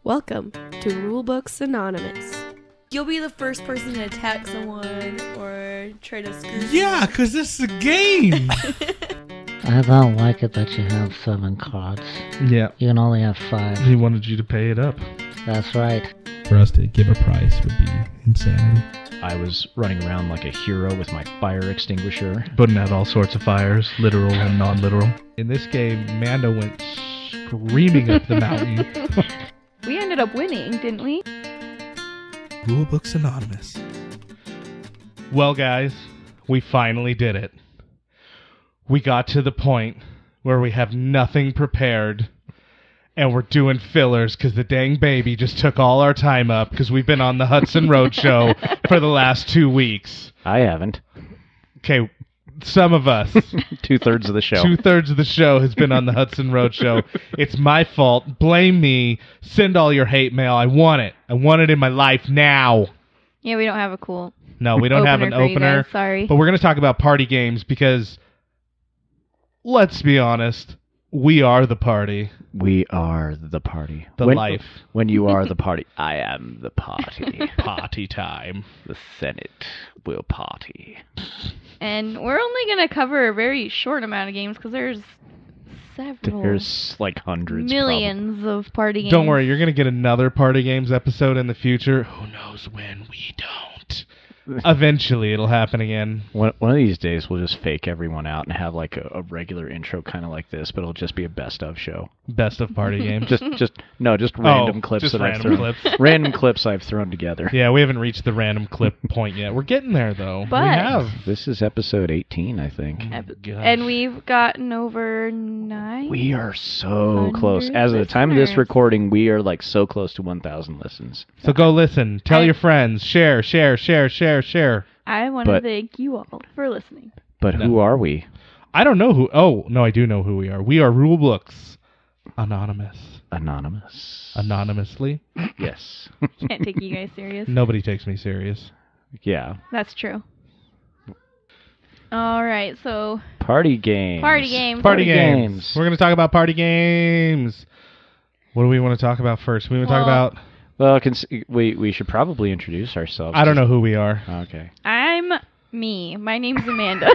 Welcome to Rulebooks Anonymous. You'll be the first person to attack someone or try to screw Yeah, because this is a game. I don't like it that you have 7 cards. Yeah, You can only have 5. he wanted you to pay it up. That's right. For us to give a price would be insanity. I was running around like a hero with my fire extinguisher. Putting out all sorts of fires, literal and non-literal. In this game, Manda went screaming up the mountain. We ended up winning, didn't we? Rulebooks Anonymous. Well, guys, we finally did it. We got to the point where we have nothing prepared, and we're doing fillers because the dang baby just took all our time up because we've been on the Hudson Road show for the last 2 weeks. I haven't. Okay, some of us. 2/3 of the show. 2/3 of the show has been on the Hudson Road show. It's my fault. Blame me. Send all your hate mail. I want it. I want it in my life now. Yeah, we don't have a cool No, we don't have an for you opener. guys, sorry. But we're going to talk about party games because, let's be honest, we are the party. We are the party. The life. When you are the party, I am the party. Party time. The Senate will party. And we're only going to cover a very short amount of games because there's several There's like hundreds. millions of party games. Don't worry, you're going to get another party games episode in the future. Who knows when? We don't. Eventually, it'll happen again. One of these days, we'll just fake everyone out and have like a regular intro kind of like this, but it'll just be a best of show. Best of party games. Just random clips just that I've random thrown. clips. Random clips I've thrown together. Yeah, we haven't reached the random clip point yet. We're getting there, though. But- we have. This is episode 18, I think. And we've gotten over 9. We are so close. As of the time of this listeners. recording, we are like so close to 1,000 listens. So go listen. Tell your friends. Share. I want to But- thank you all for listening. But No. who are we? I don't know who. Oh, no, I do know who we are. We are Rulebooks Anonymous. Anonymously. Yes. Can't take you guys serious. Nobody takes me serious. Yeah. That's true. All right, so Party games. party games. Party games. games. We're going to talk about party games. What do we want to talk about first? We want to talk Well- about... Well, we should probably introduce ourselves. I don't know who we are. Okay. I'm me. My name's Amanda.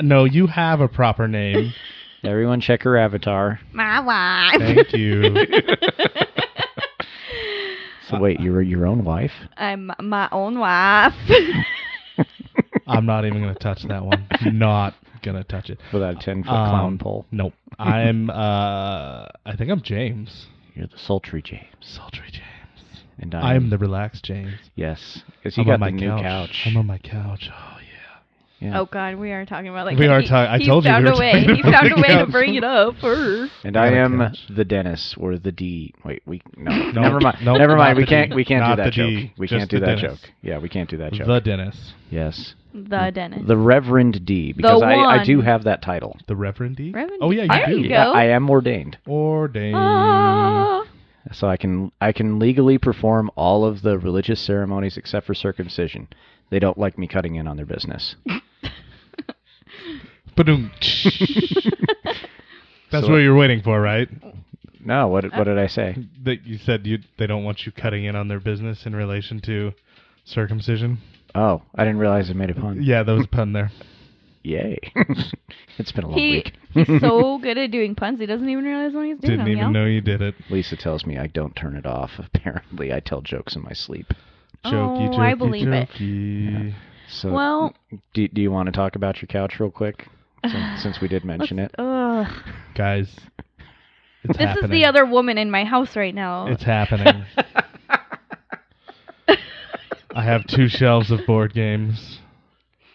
No, you have a proper name. Everyone check her avatar. My wife. Thank you. So wait, you're your own wife? I'm my own wife. I'm not even going to touch that one. Not going to touch it. Without a 10-foot clown pole. Nope. I'm, I think I'm James. You're the sultry James. Sultry James. And I'm the relaxed James. Yes. Because you I'm got on my the new couch. I'm on my couch. Oh, yeah. Yeah. Oh God, we are talking about like We are he- talking. I he told you found we were a way. talking He about found the a way to couch. bring it up. Her. And I I got a am couch. the Dennis, or the D. Wait, No, never mind. nope, Never not mind. the We can't. D. We can't Not do that the joke. D, We just can't do the that Dennis. joke. Yeah, we can't do that joke. The Dennis. Yes. The Dennis. The Reverend D, because I one. do have that title. The Reverend D? Reverend Oh, yeah, D. you There do. you Yeah, go. I am ordained, Ordained. Ah. so I can legally perform all of the religious ceremonies except for circumcision. They don't like me cutting in on their business. Ba-doom. That's So- what you're waiting for, right? No, what did I say? That you said they don't want you cutting in on their business in relation to circumcision. Oh, I didn't realize I made a pun. Yeah, there was a pun there. Yay. It's been a long He week. he's so good at doing puns. He doesn't even realize when he's doing Didn't them. even know you did it. Lisa tells me I don't turn it off. Apparently, I tell jokes in my sleep. Jokey, Oh, jokey, I believe it. jokey. So, Well- do you want to talk about your couch real quick? Since we did mention it. Ugh. Guys, it's This happening. is the other woman in my house right now. It's happening. I have 2 shelves of board games.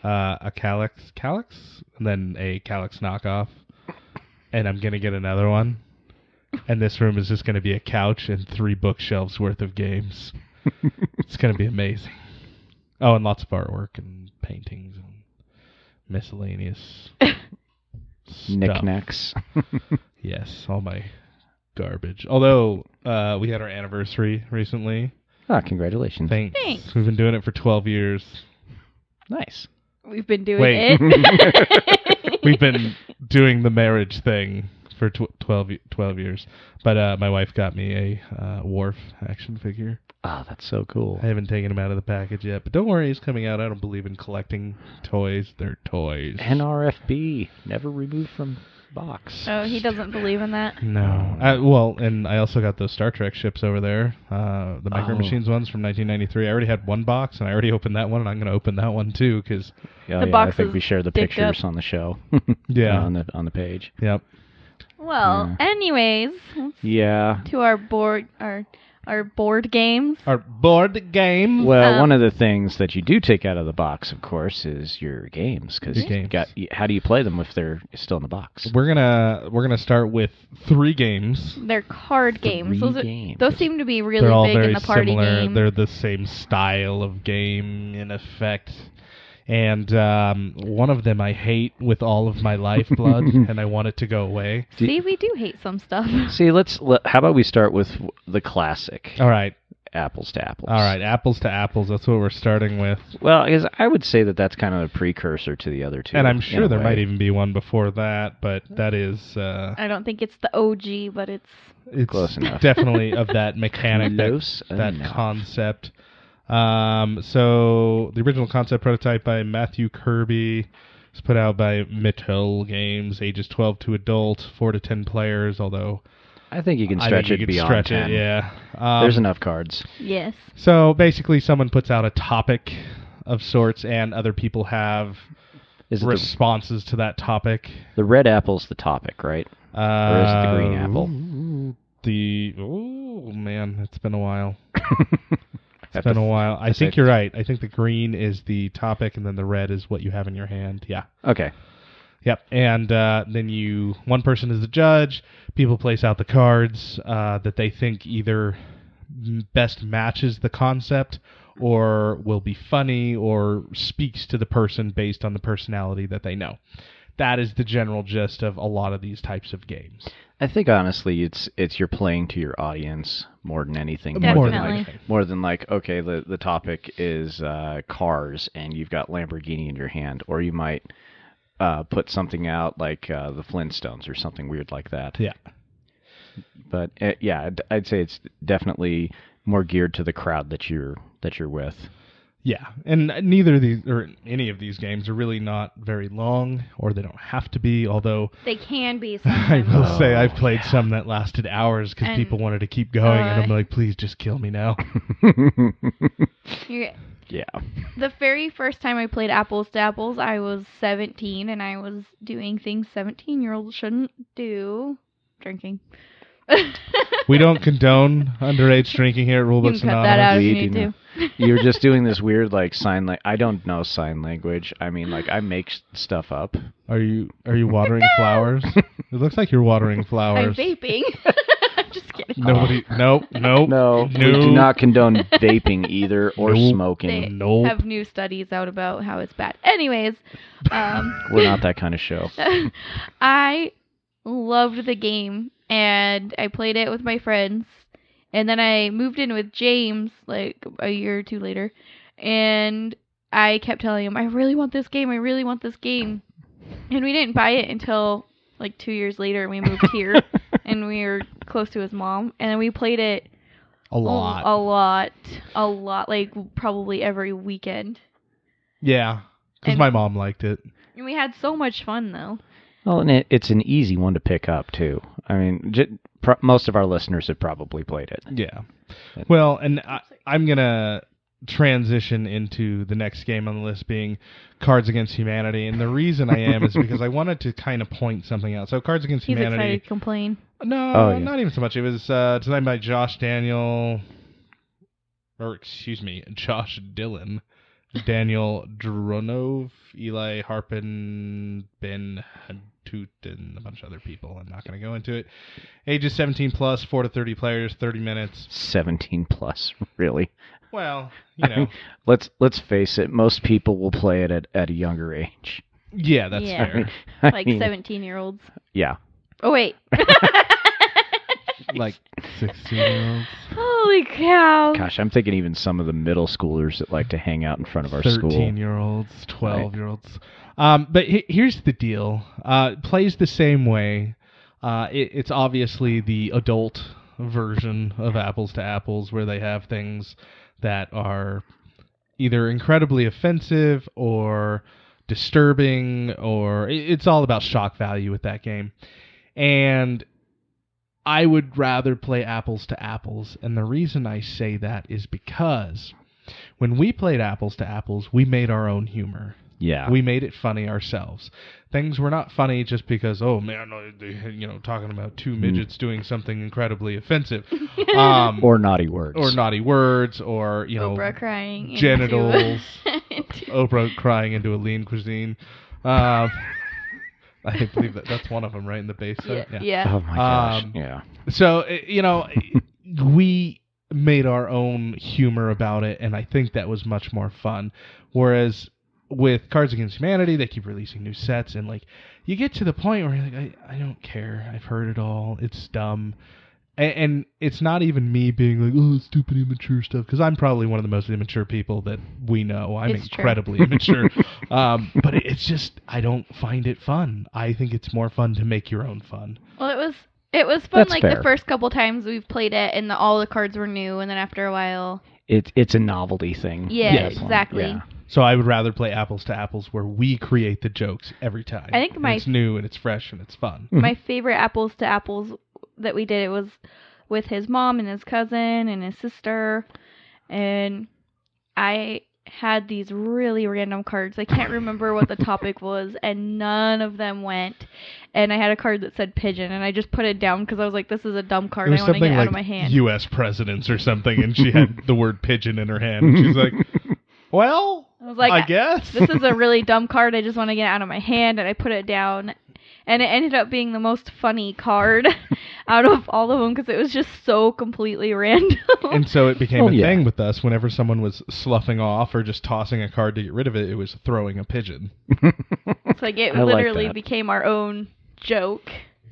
A Calyx, and then a Calyx knockoff. And I'm going to get another one. And this room is just going to be a couch and 3 bookshelves worth of games. It's going to be amazing. Oh, and lots of artwork and paintings and miscellaneous stuff. Knickknacks. Yes, all my garbage. Although, we had our anniversary recently. Ah, congratulations. Thanks. Thanks. We've been doing it for 12 years. Nice. We've been doing Wait. it. We've been doing the marriage thing for 12 years. But my wife got me a Worf action figure. Oh, that's so cool. I haven't taken him out of the package yet, but don't worry, he's coming out. I don't believe in collecting toys. They're toys. NRFB, never removed from box. Oh, he doesn't believe in that. No. Well, and I also got those Star Trek ships over there, the Micro Machines ones from 1993. I already had one box, and I already opened that one, and I'm going to open that one too, because Yeah, The I box think is we share the dicked pictures up. on the show. Yeah. on the page. Yep. Well, anyways, Yeah. to our board games. Our board game. Well, one of the things that you do take out of the box, of course, is your games. Because Your games. how do you play them if they're still in the box? We're gonna start with 3 games. They're card games. games. Those seem to be really They're all big very in the party similar. game. They're the same style of game in effect. And one of them I hate with all of my lifeblood, and I want it to go away. See, we do hate some stuff. See, how about we start with the classic? All right. Apples to apples. All right, apples to apples. That's what we're starting with. Well, because I would say that's kind of a precursor to the other two. And I'm in sure a there way. might even be one before that, but that is... I don't think it's the OG, but it's It's Close enough. definitely of that mechanic, Close that enough. concept. So the original concept prototype by Matthew Kirby was put out by Mattel Games, ages 12 to adult, 4 to 10 players, although I think you can I stretch think you it could beyond stretch 10. it, yeah. There's enough cards. yes. So basically someone puts out a topic of sorts and other people have Is it responses to that topic. the red apple's the topic, right? Or is it the green apple? Oh man, it's been a while. It's Have been to a while. I have think to- you're right. I think the green is the topic, and then the red is what you have in your hand. Yeah. Okay. Yep. And then one person is the judge. People place out the cards that they think either best matches the concept, or will be funny, or speaks to the person based on the personality that they know. That is the general gist of a lot of these types of games. I think honestly, it's you're playing to your audience more than anything. Definitely. More than like, okay, the topic is cars, and you've got Lamborghini in your hand, or you might put something out like the Flintstones or something weird like that. Yeah. But yeah, I'd say it's definitely more geared to the crowd that you're with. Yeah, and neither of these, or any of these games, are really not very long, or they don't have to be, although They can be I sometimes. will say I've played some that lasted hours because And, people wanted to keep going, and I'm uh, like, please just kill me now. You're- Yeah. The very first time I played Apples to Apples, I was 17, and I was doing things 17-year-olds shouldn't do. Drinking. We don't condone underage drinking here at You Rulebooks can cut that out if We you do need to. not. You're just doing this weird like sign language. I don't know sign language. I mean, like I make stuff up. Are you watering flowers? It looks like you're watering I'm flowers. vaping. Just kidding. Nobody. Nope. No, we do not condone vaping either or Nope. smoking. They Nope. have new studies out about how it's bad. Anyways, We're not that kind of show. I loved the game, and I played it with my friends, and then I moved in with James like a year or two later, and I kept telling him, I really want this game, and we didn't buy it until like 2 years later, and we moved here, and we were close to his mom, and then we played it A lot. a lot, like probably every weekend. Yeah, because And- my mom liked it. And we had so much fun, though. Well, and it's an easy one to pick up too. I mean, most of our listeners have probably played it. Yeah. Well, and I'm going to transition into the next game on the list being Cards Against Humanity. And the reason I am is because I wanted to kind of point something out. So Cards Against He's Humanity... excited to complain. No, Oh, yeah. not even so much. It was designed by Josh Dillon, Daniel Dronov, Eli Harpin, Ben Hantut, and a bunch of other people. I'm not going to go into it. Ages 17 plus, 4 to 30 players, 30 minutes. 17 plus, really. Well, you know. Let's face it. Most people will play it at a younger age. Yeah, that's Yeah. fair. I Like mean, 17-year-olds. Yeah. Oh, wait. Like 16-year-olds. Holy cow. Gosh, I'm thinking even some of the middle schoolers that like to hang out in front of our school. 13-year-olds, 12-year-olds. But here's the deal. Plays the same way. It's obviously the adult version of Apples to Apples, where they have things that are either incredibly offensive or disturbing, or it's all about shock value with that game. And I would rather play Apples to Apples, and the reason I say that is because when we played Apples to Apples, we made our own humor. Yeah. We made it funny ourselves. Things were not funny just because, oh man, talking about two midgets doing something incredibly offensive, or naughty words, or Oprah crying genitals, Oprah crying into a lean cuisine. I believe that's one of them, right in the base. Yeah. Oh my gosh. Yeah. So we made our own humor about it, and I think that was much more fun. Whereas with Cards Against Humanity, they keep releasing new sets, and like you get to the point where you're like, I don't care. I've heard it all. It's dumb. And it's not even me being like, oh, stupid, immature stuff, because I'm probably one of the most immature people that we know. I'm incredibly immature. But it's just, I don't find it fun. I think it's more fun to make your own fun. Well, it was fun. That's fair. The first couple times we've played it, and all the cards were new, and then after a while, it's a novelty thing. Yeah, Yes. exactly. Yeah. So I would rather play Apples to Apples, where we create the jokes every time. I think And it's new and it's fresh and it's fun. My favorite Apples to Apples that we did, it was with his mom and his cousin and his sister, and I had these really random cards. I can't remember what the topic was, and none of them went. And I had a card that said pigeon, and I just put it down because I was like, this is a dumb card. It was I want to get something it like out of my hand. U.S. presidents or something, and she had the word pigeon in her hand. And she's like, well, I was like, I guess. this is a really dumb card. I just want to get it out of my hand, and I put it down. And it ended up being the most funny card out of all of them because it was just so completely random. And so it became a yeah. thing with us. Whenever someone was sloughing off or just tossing a card to get rid of it, it was throwing a pigeon. It's like it I like literally that. became our own joke.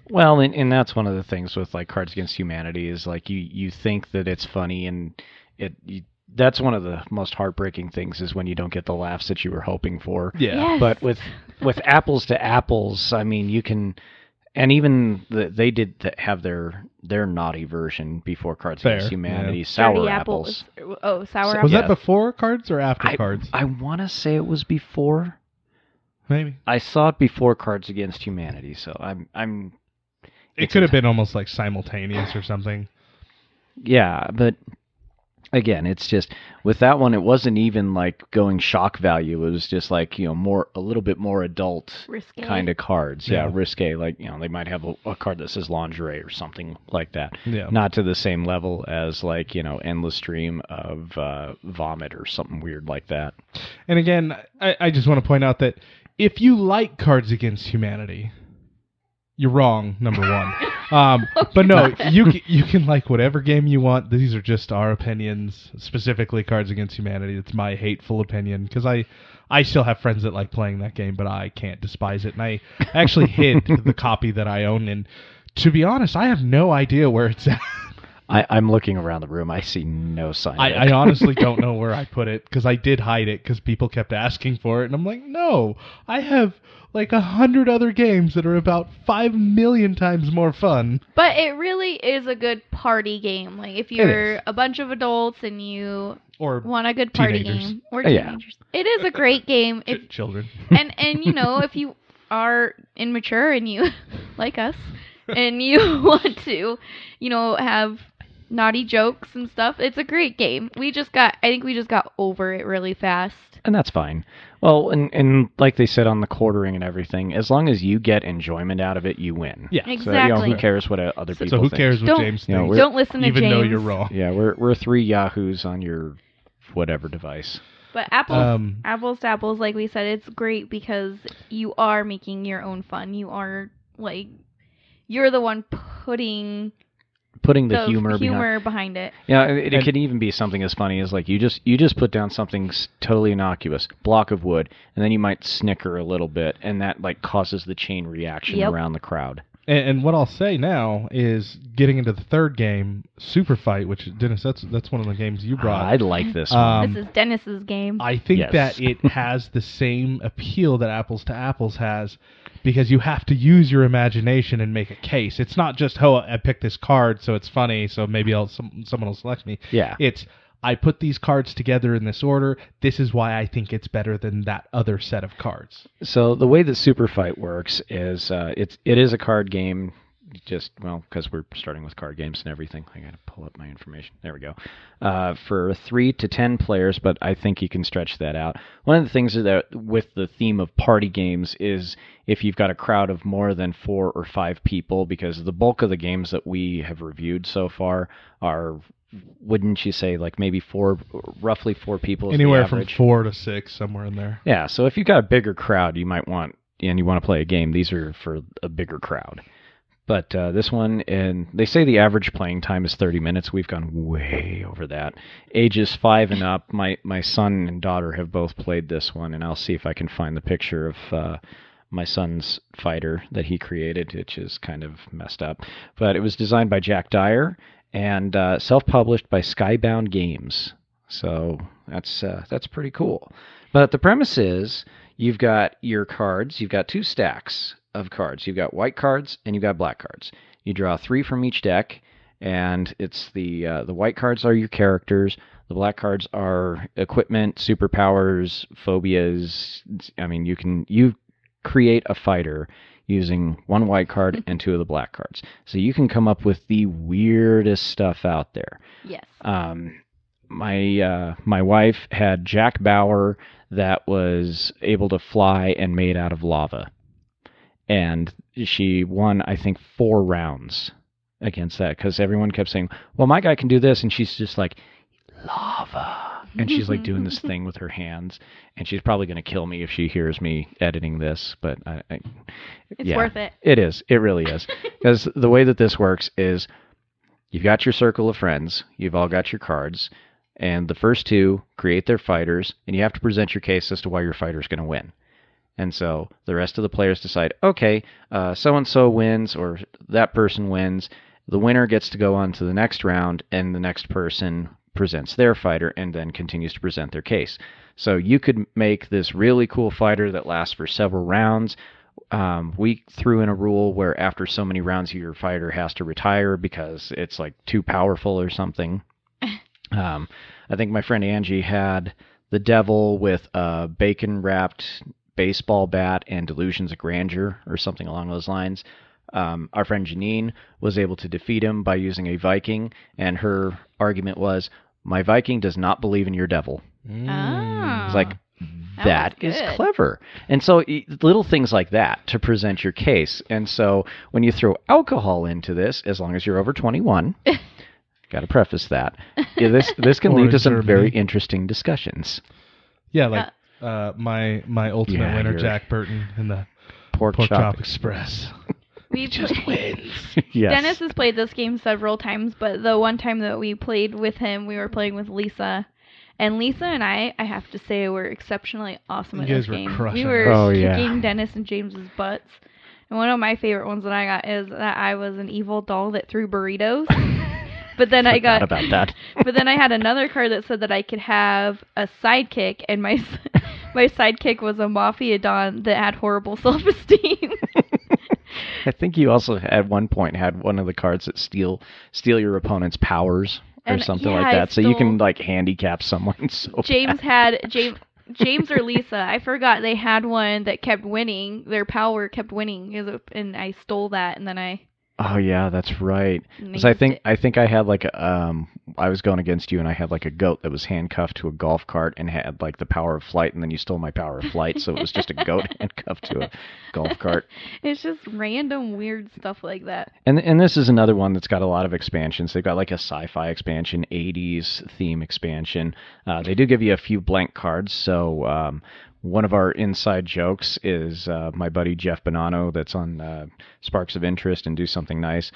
Well, and that's one of the things with like Cards Against Humanity is like you think that it's funny, and that's one of the most heartbreaking things is when you don't get the laughs that you were hoping for. Yeah. Yes. But with Apples to Apples, I mean, you can, and even they did have their naughty version before Cards Fair, Against Humanity, yeah. Sour Dirty Apples. Sour Was apples. that before cards or after cards? I want to say it was before. Maybe. I saw it before Cards Against Humanity, so I'm. It could have been almost like simultaneous or something. Yeah, but again, it's just with that one, it wasn't even like going shock value. It was just like a little bit more adult Risque. kind of cards. Yeah, Yeah. risque. Like they might have a card that says lingerie or something like that. Yeah. Not to the same level as like endless stream of vomit or something weird like that. And again, I just want to point out that if you like Cards Against Humanity, you're wrong, number one. But no, you can like whatever game you want. These are just our opinions, specifically Cards Against Humanity. It's my hateful opinion, because I still have friends that like playing that game, but I can't despise it. And I actually hid the copy that I own, and to be honest, I have no idea where it's at. I'm looking around the room. I see no sign. I honestly don't know where I put it, because I did hide it because people kept asking for it, and I'm like, no, I have like 100 other games that are about 5 million times more fun. But it really is a good party game. Like if you're a bunch of adults and you Or want a good party teenagers. game, or Yeah. teenagers, it is a great game. If children. and if you are immature and you like us and you want to have naughty jokes and stuff, it's a great game. I think we just got over it really fast. And that's fine. Well, and like they said on the quartering and everything, as long as you get enjoyment out of it, you win. Yeah. So, Exactly. who cares what other people So who think? cares what Don't- James You know, thinks? we're- Don't listen to even James. though you're wrong. Yeah, we're 3 yahoos on your whatever device. But apples to apples, like we said, it's great because you are making your own fun. You are you're the one putting Putting the humor behind it. Yeah, it could even be something as funny as like you just put down something totally innocuous, block of wood, and then you might snicker a little bit, and that like causes the chain reaction Yep. around the crowd. And what I'll say now is getting into the third game, Super Fight, which Dennis, that's one of the games you brought. I like this one. This is Dennis's game. I think Yes. that it has the same appeal that Apples to Apples has, because you have to use your imagination and make a case. It's not just, oh, I picked this card, so it's funny, so maybe someone will select me. Yeah. It's, I put these cards together in this order. This is why I think it's better than that other set of cards. So the way that Super Fight works is it is a card game. Just, well, because we're starting with card games and everything. I got to pull up my information. There we go. For 3 to 10 players, but I think you can stretch that out. One of the things that with the theme of party games is if you've got a crowd of more than 4 or 5 people, because the bulk of the games that we have reviewed so far are, wouldn't you say, like maybe roughly 4 people is Anywhere the from average? 4 to 6, somewhere in there. Yeah, so if you've got a bigger crowd, you might want, and you want to play a game, these are for a bigger crowd. But this one, and they say the average playing time is 30 minutes. We've gone way over that. Ages 5 and up, my son and daughter have both played this one, and I'll see if I can find the picture of my son's fighter that he created, which is kind of messed up. But it was designed by Jack Dyer and self-published by Skybound Games. So that's pretty cool. But the premise is you've got your cards. You've got 2 stacks of cards. You've got white cards and you've got black cards. You draw 3 from each deck, and it's the white cards are your characters. The black cards are equipment, superpowers, phobias. I mean, you create a fighter using 1 white card and 2 of the black cards. So you can come up with the weirdest stuff out there. Yes. My wife had Jack Bauer that was able to fly and made out of lava. And she won, I think, 4 rounds against that because everyone kept saying, well, my guy can do this. And she's just like, lava. And she's like doing this thing with her hands. And she's probably going to kill me if she hears me editing this. But It's worth it. It is. It really is. Because the way that this works is you've got your circle of friends. You've all got your cards. And the first 2 create their fighters. And you have to present your case as to why your fighter's going to win. And so the rest of the players decide, okay, so-and-so wins or that person wins. The winner gets to go on to the next round, and the next person presents their fighter and then continues to present their case. So you could make this really cool fighter that lasts for several rounds. We threw in a rule where after so many rounds, your fighter has to retire because it's like too powerful or something. I think my friend Angie had the devil with a bacon-wrapped baseball bat and delusions of grandeur or something along those lines. Our friend Janine was able to defeat him by using a Viking, and her argument was, my Viking does not believe in your devil. Oh. It's like, That that was is good. clever. And so little things like that to present your case. And so when you throw alcohol into this, as long as you're over 21, got to preface that, this can Or lead to in some Germany. very interesting discussions. Yeah, like my ultimate Yeah, winner, you're- Jack Burton, in the Pork Pork chop. Chop Express. We wins. Yes. Dennis has played this game several times, but the one time that we played with him, we were playing with Lisa. And Lisa and I have to say, were exceptionally awesome at You this guys were game. crushing We were it. Oh, yeah. kicking Dennis and James's butts. And one of my favorite ones that I got is that I was an evil doll that threw burritos. But then I Forgot got about that. But then I had another card that said that I could have a sidekick, and my sidekick was a mafia don that had horrible self-esteem. I think you also at one point had one of the cards that steal your opponent's powers or And, something yeah, like I that. So you can stole- like handicap someone. So James bad. had James or Lisa, I forgot, they had one that kept winning. Their power kept winning, and I stole that, and then I. Oh yeah, that's right. And 'Cause I used think it. I had like I was going against you and I had like a goat that was handcuffed to a golf cart and had like the power of flight, and then you stole my power of flight, so it was just a goat handcuffed to a golf cart. It's just random weird stuff like that. And this is another one that's got a lot of expansions. They've got like a sci-fi expansion, 80s theme expansion. They do give you a few blank cards, so one of our inside jokes is my buddy Jeff Bonanno that's on Sparks of Interest and Do Something Nice.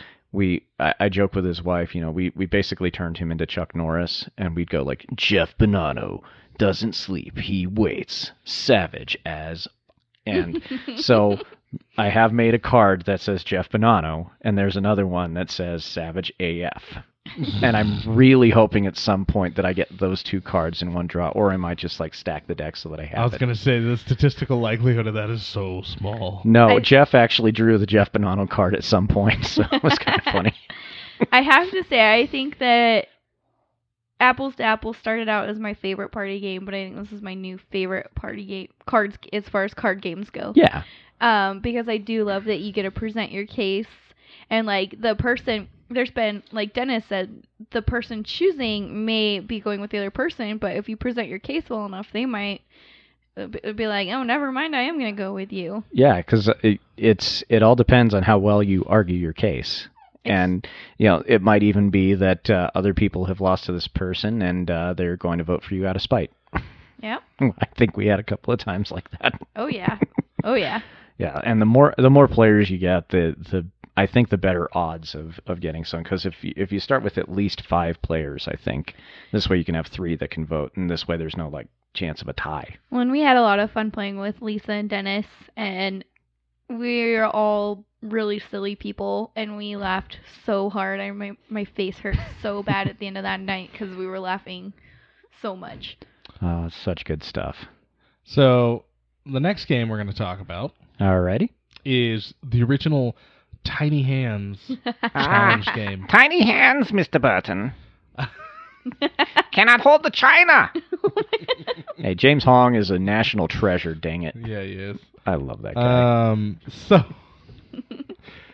I joke with his wife, we basically turned him into Chuck Norris, and we'd go like, Jeff Bonanno doesn't sleep, he waits, savage as... And so I have made a card that says Jeff Bonanno, and there's another one that says Savage AF. And I'm really hoping at some point that I get those 2 cards in one draw, or I might just like stack the deck so that I have I was it. going to say the statistical likelihood of that is so small. No, Jeff actually drew the Jeff Bonanno card at some point, so it was kind of funny. I have to say, I think that Apples to Apples started out as my favorite party game, but I think this is my new favorite party game, cards as far as card games go. Yeah. Because I do love that you get to present your case, and like the person, there's been, like Dennis said, the person choosing may be going with the other person, but if you present your case well enough, they might be like, oh, never mind, I am going to go with you. Yeah, because it all depends on how well you argue your case. And, it might even be that other people have lost to this person and they're going to vote for you out of spite. Yeah. I think we had a couple of times like that. Oh, yeah. Oh, yeah. Yeah, and the more players you get, I think the better odds of getting some. Because if you start with at least 5 players, I think this way you can have 3 that can vote, and this way there's no chance of a tie. Well, and we had a lot of fun playing with Lisa and Dennis, and we're all really silly people, and we laughed so hard. My face hurt so bad at the end of that night because we were laughing so much. Oh, it's such good stuff. So the next game we're going to talk about Alrighty. is the original Tiny Hands challenge game. Tiny hands, Mr. Burton. Cannot hold the china. Hey, James Hong is a national treasure, dang it. Yeah, he is. I love that guy.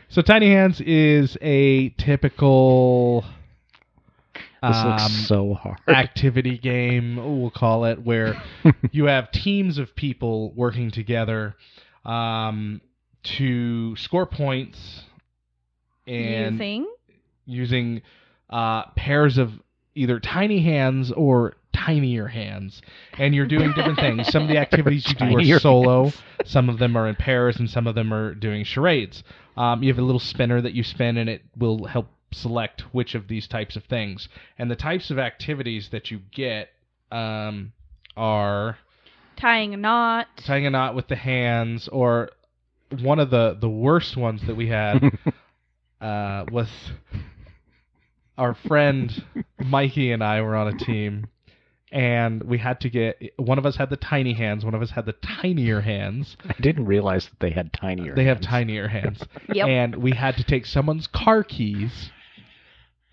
So Tiny Hands is a typical This looks so hard. activity game, we'll call it, where you have teams of people working together to score points and using pairs of either tiny hands or tinier hands. And you're doing different things. Some of the activities you do are solo, some of them are in pairs, and some of them are doing charades. You have a little spinner that you spin, and it will help select which of these types of things. And the types of activities that you get are tying a knot with the hands, or one of the worst ones that we had was our friend Mikey and I were on a team, and we had to get, one of us had the tiny hands, one of us had the tinier hands. I didn't realize that they had tinier They hands. have tinier hands. Yep. And we had to take someone's car keys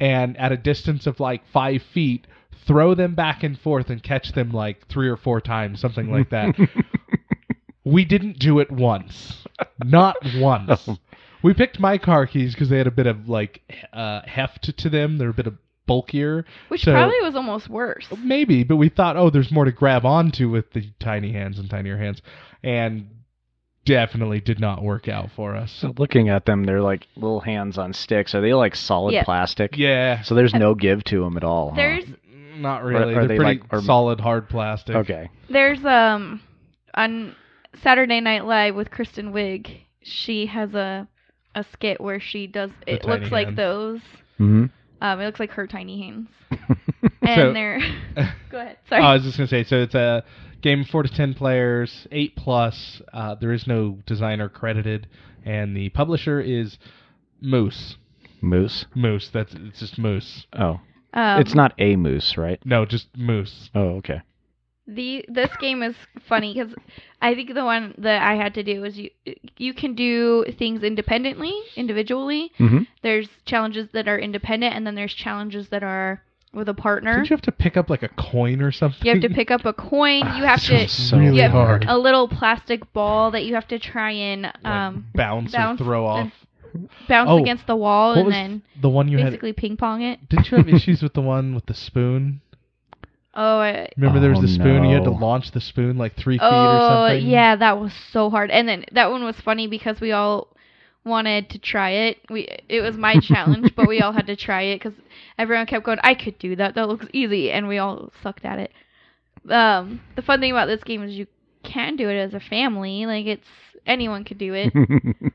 and at a distance of 5 feet, throw them back and forth and catch them 3 or 4 times, something like that. We didn't do it once. Not once. We picked my car keys because they had a bit of heft to them. They're a bit of bulkier. Which probably was almost worse. Maybe, but we thought, there's more to grab onto with the tiny hands and tinier hands. And definitely did not work out for us. So looking at them, they're like little hands on sticks. Are they solid plastic? Yeah. So there's no give to them at all. Huh? There's not really. Are They're they pretty solid, hard plastic. Okay. There's on Saturday Night Live with Kristen Wiig, she has a skit where she does it looks like hands. those. Mm-hmm. It looks like her tiny hands. And they're go ahead. Sorry. I was just gonna say, so it's a game of 4 to 10 players, 8+. There is no designer credited, and the publisher is Moose. Moose. It's just Moose. Oh. It's not a moose, right? No, just Moose. Oh, okay. This game is funny because I think the one that I had to do is you can do things individually. Mm-hmm. There's challenges that are independent, and then there's challenges that are with a partner. Did you have to pick up a coin or something? You have to pick up a coin. You have to really you have hard. a little plastic ball that you have to try and bounce or throw off. Bounce against the wall, what and was then the one you basically ping pong it. Didn't you have issues with the one with the spoon? Oh, remember there was the spoon. No. You had to launch the spoon 3 feet or something. Oh, yeah, that was so hard. And then that one was funny because we all wanted to try it. It was my challenge, but we all had to try it because everyone kept going, I could do that. That looks easy. And we all sucked at it. The fun thing about this game is you can do it as a family. Anyone could do it.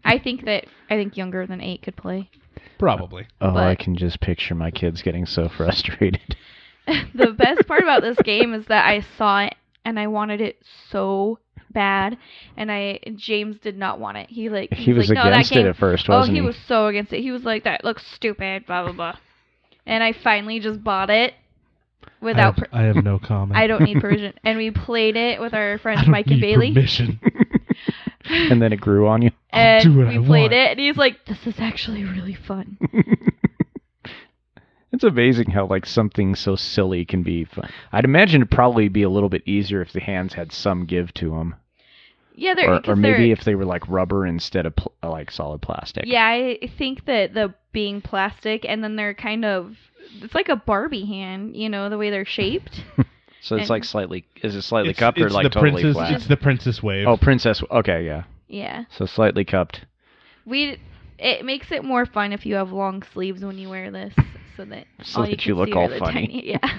I think younger than 8 could play. Probably. Oh, I can just picture my kids getting so frustrated. The best part about this game is that I saw it and I wanted it so bad, and James did not want it. He was against it at first, wasn't he? Oh, he was so against it. He was like, that looks stupid, blah blah blah. and I finally just bought it I without. have no comment. I don't need permission. And we played it with our I friends don't Mike and need Bailey. permission. And then it grew on you. And do what we I played want. it, and he's like, "This is actually really fun." It's amazing how like something so silly can be fun. I'd imagine it'd probably be a little bit easier if the hands had some give to them. Yeah, they're Or maybe if they were like rubber instead of like solid plastic. Yeah, I think that the being plastic, and then they're kind of, it's like a Barbie hand, you know, the way they're shaped. So it's And- like slightly cupped or It's like the totally princess. flat? It's the princess wave. Oh, princess. Okay, yeah. Yeah, So slightly cupped. it makes it more fun if you have long sleeves when you wear this, so that So all that can you look see all are the funny. tiny- yeah,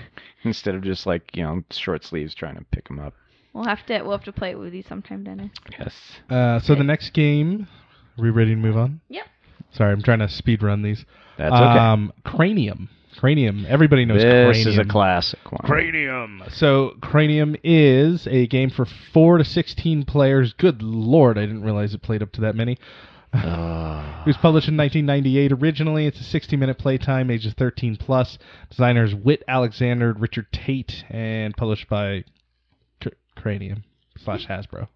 Instead of just like, short sleeves trying to pick them up. we'll have to play it with you sometime, Dennis. Yes. So the next game, are we ready to move on? Yep. Sorry, I'm trying to speed run these. That's okay. Cranium. Everybody knows This Cranium. is a classic one. Cranium. So Cranium is a game for 4 to 16 players. Good lord, I didn't realize it played up to that many. It was published in 1998 originally. It's a 60-minute playtime, ages 13 plus. Designers Whit Alexander, Richard Tate, and published by Cranium / Hasbro.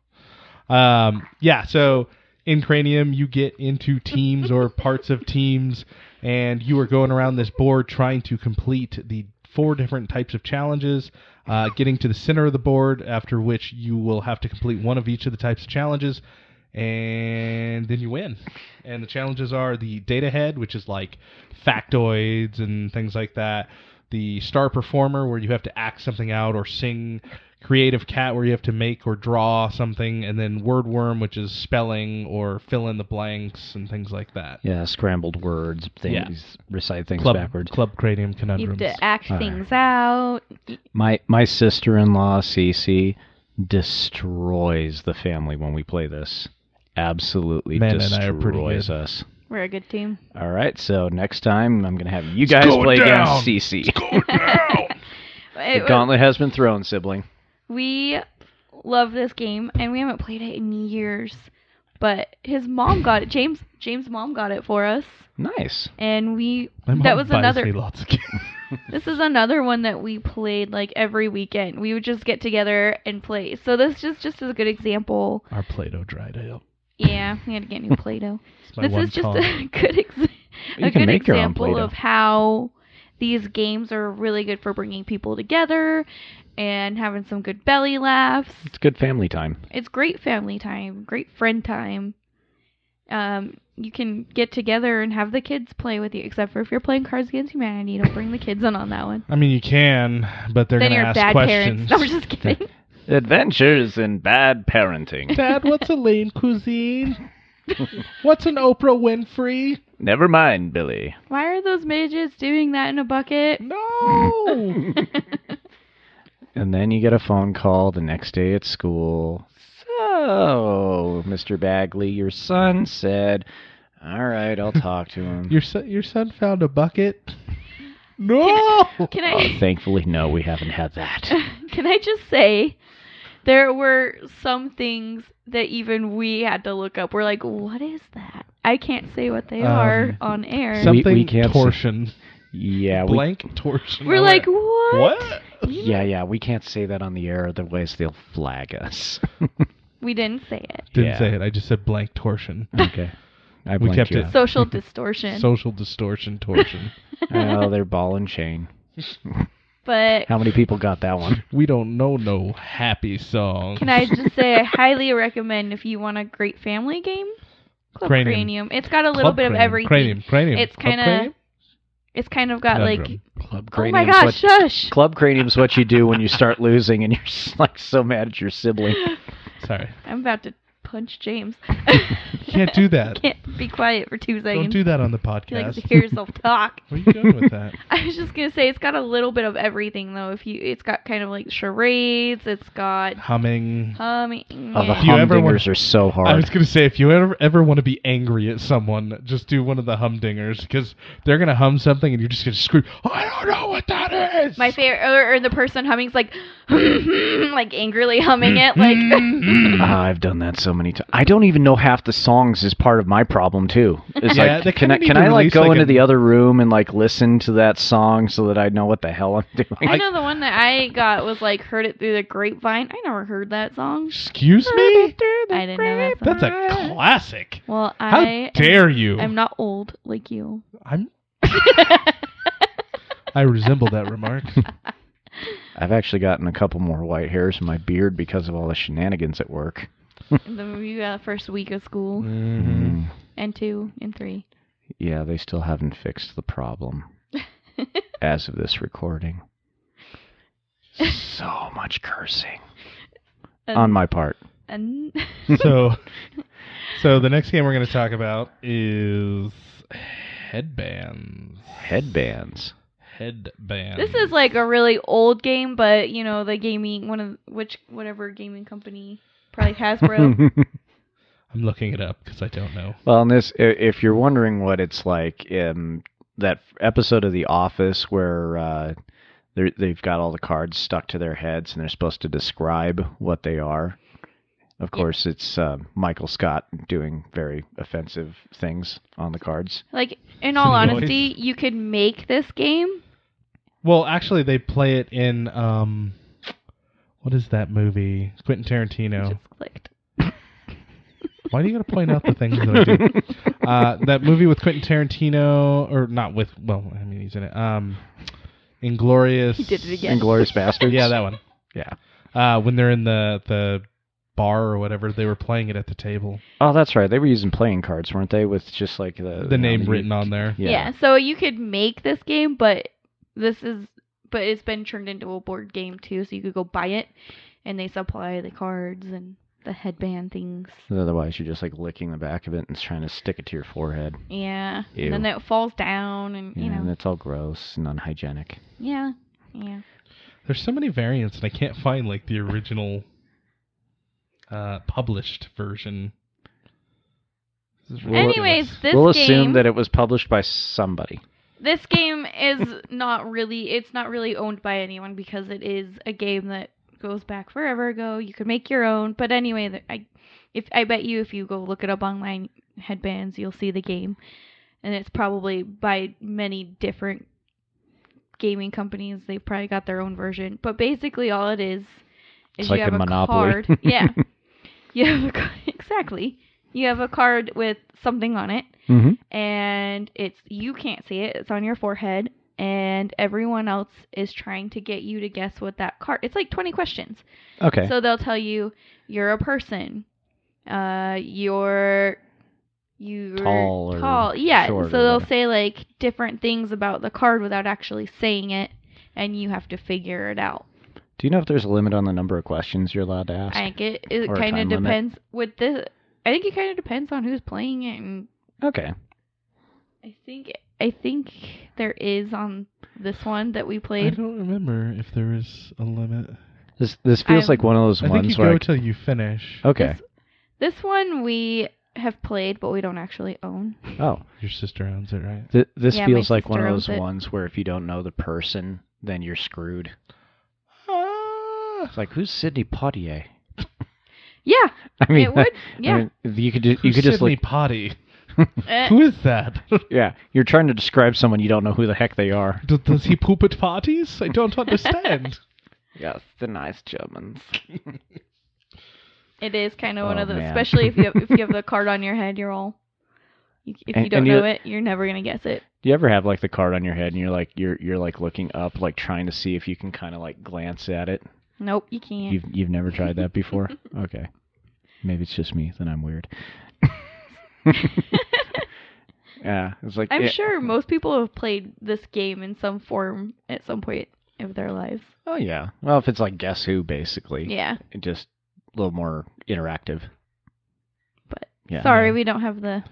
So in Cranium, you get into teams or parts of teams, and you are going around this board trying to complete the 4 different types of challenges, getting to the center of the board, after which you will have to complete one of each of the types of challenges, and then you win. And the challenges are the data head, which is like factoids and things like that. The star performer, where you have to act something out or sing. Creative cat, where you have to make or draw something. And then word worm, which is spelling or fill in the blanks and things like that. Yeah, scrambled words, things, Yeah. recite things Club backwards. Cranium You conundrums. have to act All things out. My sister-in-law, Cece, destroys the family when we play this. Absolutely Men and I are pretty destroys good. us. We're a good team. All right, so next time I'm going to have you guys play against Cece. The gauntlet has been thrown, sibling. We love this game, and we haven't played it in years. But his mom got it. James' mom got it for us, Nice. and My mom that was buys another. me lots of games. This is another one that we played like every weekend. We would just get together and play. So this is just a good example. Our Play-Doh dried out. Yeah, we had to get new Play-Doh. It's my This one is just con. a good You can make your own example Play-Doh. of how these games are really good for bringing people together and having some good belly laughs. It's good family time. It's great family time, great friend time. You can get together and have the kids play with you, except for if you're playing Cards Against Humanity. Don't bring the kids in on that one. I mean, you can, but they're Then going to you're ask bad questions. parents. No, I'm just kidding. Adventures in bad parenting. Dad, what's a lean cuisine? What's an Oprah Winfrey? Never mind, Billy. Why are those midgets doing that in a bucket? No! And then you get a phone call the next day at school. So, Mr. Bagley, your son said, all right, I'll talk to him. Your son found a bucket? No! Can Oh, I thankfully, no, we haven't had that. can I just say there were some things that even we had to look up. We're like, what is that? I can't say what they are on air. Something We can't say- torsion. Yeah, Blank torsion. We're like, what? What? yeah, we can't say that on the air, otherwise they'll flag us. We didn't say it. Didn't Yeah. say it. I just said blank torsion. Okay. I We blanked kept you it out. Social distortion. Social distortion torsion. Oh, they're ball and chain. But How many people got that one? We don't know no happy song. can I just say I highly recommend if you want a great family game? Club Cranium. Cranium. It's got a little Club bit of Cranium. everything. Cranium. It's Club kinda- Cranium? It's kind of got like, Conundrum. Club oh cranium. my gosh, shush. Club cranium's what you do when you start losing and you're like so mad at your sibling. Sorry. I'm about to punch James. You can't do that. Can't be quiet for 2 seconds. Don't do that on the He likes podcast. to hear yourself talk. Where are you going with that? I was just gonna say it's got a little bit of everything though. It's got kind of like charades. It's got Humming. humming. Oh, the If you ever want- humdingers are so hard. I was going to say, if you ever want to be angry at someone, just do one of the humdingers, because they're going to hum something and you're just going to scream, I don't know what that is! My favorite, or the person humming's like, like angrily humming it, like. I've done that so many times. I don't even know half the song songs is part of my problem too. It's Yeah, like, they can kinda I need can to I like release, go like, into a- the other room and like listen to that song so that I know what the hell I'm doing? I know the one that I got was like heard it through the grapevine. I never heard that song. Excuse me? I didn't know that song. That's a classic. Well, How dare you? I'm not old like you. I resemble that remark. I've actually gotten a couple more white hairs in my beard because of all the shenanigans at work. You got the first week of school, Mm-hmm. and 2, and 3. Yeah, they still haven't fixed the problem as of this recording. So much cursing on my part. And So the next game we're going to talk about is headbands. Headbands. this is like a really old game, but you know the gaming whatever gaming company, probably Hasbro. I'm looking it up because I don't know. Well, in this, if you're wondering what it's like, that episode of The Office where they've got all the cards stuck to their heads and they're supposed to describe what they are. Of course, it's Michael Scott doing very offensive things on the cards. Like, in all Some honesty, noise. you could make this game. Well, actually, they play it in what is that movie? Quentin Tarantino. Just clicked. Why do you got to point out the things that I do? That movie with Quentin Tarantino, or not with? Well, I mean, he's in it. Inglorious. He did it again. Inglourious Bastards. Yeah, that one. Yeah. When they're in the bar or whatever, they were playing it at the table. Oh, that's right. They were using playing cards, weren't they? With just like the name written on there. Yeah. So you could make this game, but it's been turned into a board game too. So you could go buy it, and they supply the cards and the headband things. Otherwise, you're just like licking the back of it and trying to stick it to your forehead. Yeah. Ew. And then it falls down, and Yeah, you and know. it's all gross and unhygienic. Yeah. Yeah. There's so many variants, and I can't find like the original published version. Anyways, we'll this assume game- that it was published by somebody. This game is not really owned by anyone because it is a game that goes back forever ago. You could make your own, but anyway, I bet you if you go look it up online, headbands, you'll see the game, and it's probably by many different gaming companies. They've probably got their own version, but basically all it is It's you like have a a Monopoly. card. Yeah, you have exactly. You have a card with something on it. Mm-hmm. And you can't see it. It's on your forehead, and everyone else is trying to get you to guess what that card. It's like 20 questions. Okay. So they'll tell you you're a person. You're Tall or tall. Yeah. short So or they'll whatever. say like different things about the card without actually saying it, and you have to figure it out. Do you know if there's a limit on the number of questions you're allowed to ask? I think it Or a kind of time limit? depends with this. I think it kind of depends on who's playing it, and Okay. I think there is on this one that we I played. don't remember if there is a limit. This feels like one of those I think ones you where go till you finish. Okay. This one we have played, but we don't actually own. Oh. Your sister owns it, right? This Yeah, feels my like one of sister those owns it. ones where if you don't know the person, then you're screwed. Ah. It's like, who's Sidney Poitier? Yeah, I mean, it would. Yeah. I mean, you could just Sidney like, Potty? Eh, Who is that? yeah, you're trying to describe someone you don't know who the heck they are. Does he poop at parties? I don't understand. Yes, the nice Germans. it is kind of one Oh, of those, man. especially if you have the card on your head. You're all. If you And don't you- know it, you're never gonna guess it. Do you ever have like the card on your head and you're like looking up, like trying to see if you can kind of like glance at it? Nope, you can't. You've never tried that before? Okay. Maybe it's just me, then I'm weird. Yeah, it's like I'm sure most people have played this game in some form at some point of their lives. Oh yeah. Well, if it's like Guess Who, basically. Yeah, It just a little more interactive. but Yeah. sorry, we don't have the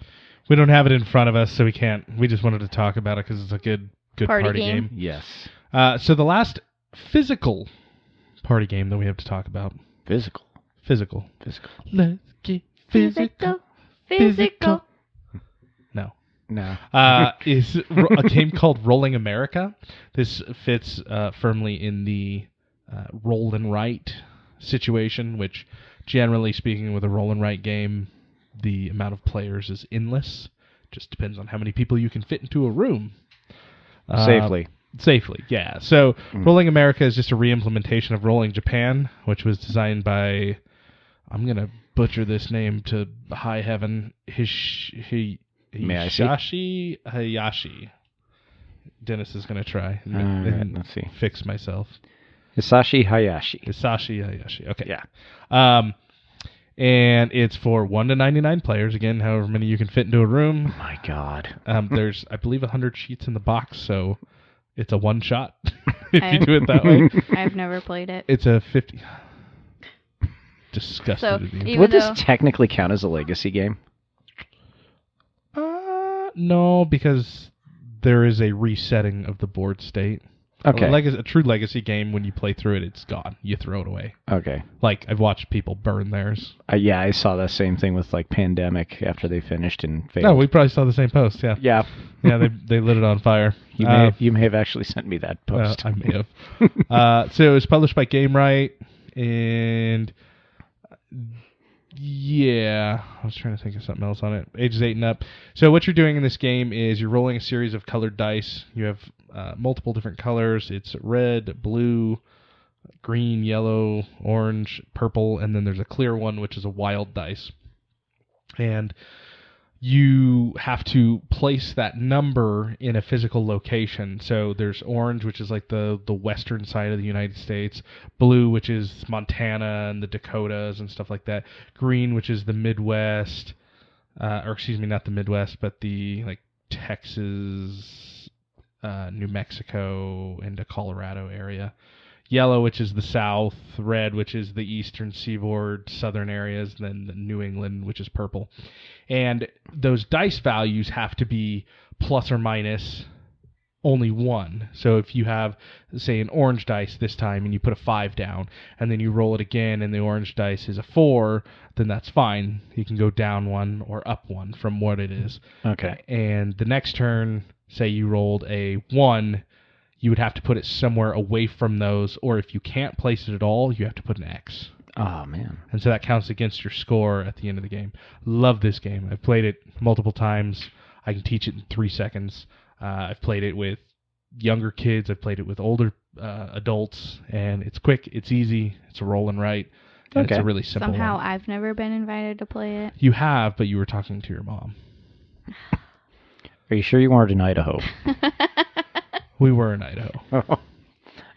We don't have it in front of us, so we can't. We just wanted to talk about it because it's a good Party party game. game. Yes. So the last physical party game that we have to talk about. Physical. Physical. Physical. Let's get physical. physical. No. No. Is a game called Rolling America. This fits firmly in the roll and write situation, which, generally speaking, with a roll and write game, the amount of players is endless. Just depends on how many people you can fit into a room. Safely. Safely, yeah. So Rolling America is just a re-implementation of Rolling Japan, which was designed by, I'm going to butcher this name to high heaven, Hisashi Hayashi. Dennis is going to try and let's see. Fix myself. Hisashi Hayashi. Hisashi Hayashi, okay. Yeah. And it's for 1 to 99 players, again, however many you can fit into a room. Oh my God. There's, I believe, 100 sheets in the box, so it's a one-shot if you do it that way. I've never played it. It's a 50... Disgusted So, with you. even Would though this technically count as a legacy game? No, because there is a resetting of the board state. Okay. A true legacy game, when you play through it, it's gone. You throw it away. Okay. Like, I've watched people burn theirs. Yeah, I saw that same thing with like Pandemic after they finished and failed. No, we probably saw the same post, yeah. Yeah. Yeah, they lit it on fire. You may have actually sent me that post. I may have. So it was published by GameRight, and yeah, I was trying to think of something else on it. Ages 8 and up. So what you're doing in this game is you're rolling a series of colored dice. You have multiple different colors. It's red, blue, green, yellow, orange, purple, and then there's a clear one, which is a wild dice. And you have to place that number in a physical location. So there's orange, which is like the western side of the United States. Blue, which is Montana and the Dakotas and stuff like that. Green, which is the Midwest. Or excuse me, not the Midwest, but the like Texas, New Mexico, into Colorado area. Yellow, which is the South. Red, which is the eastern seaboard, southern areas. And then the New England, which is purple. And those dice values have to be plus or minus only 1. So if you have, say, an orange dice this time and you put a 5 down, and then you roll it again and the orange dice is a 4, then that's fine. You can go down 1 or up 1 from what it is. Okay. And the next turn, say you rolled a 1, you would have to put it somewhere away from those, or if you can't place it at all, you have to put an X. Oh, man. And so that counts against your score at the end of the game. Love this game. I've played it multiple times. I can teach it in 3 seconds. I've played it with younger kids. I've played it with older adults. And it's quick. It's easy. It's a roll and write. And It's a really simple somehow one. I've never been invited to play it. You have, but you were talking to your mom. Are you sure you weren't in Idaho? We were in Idaho.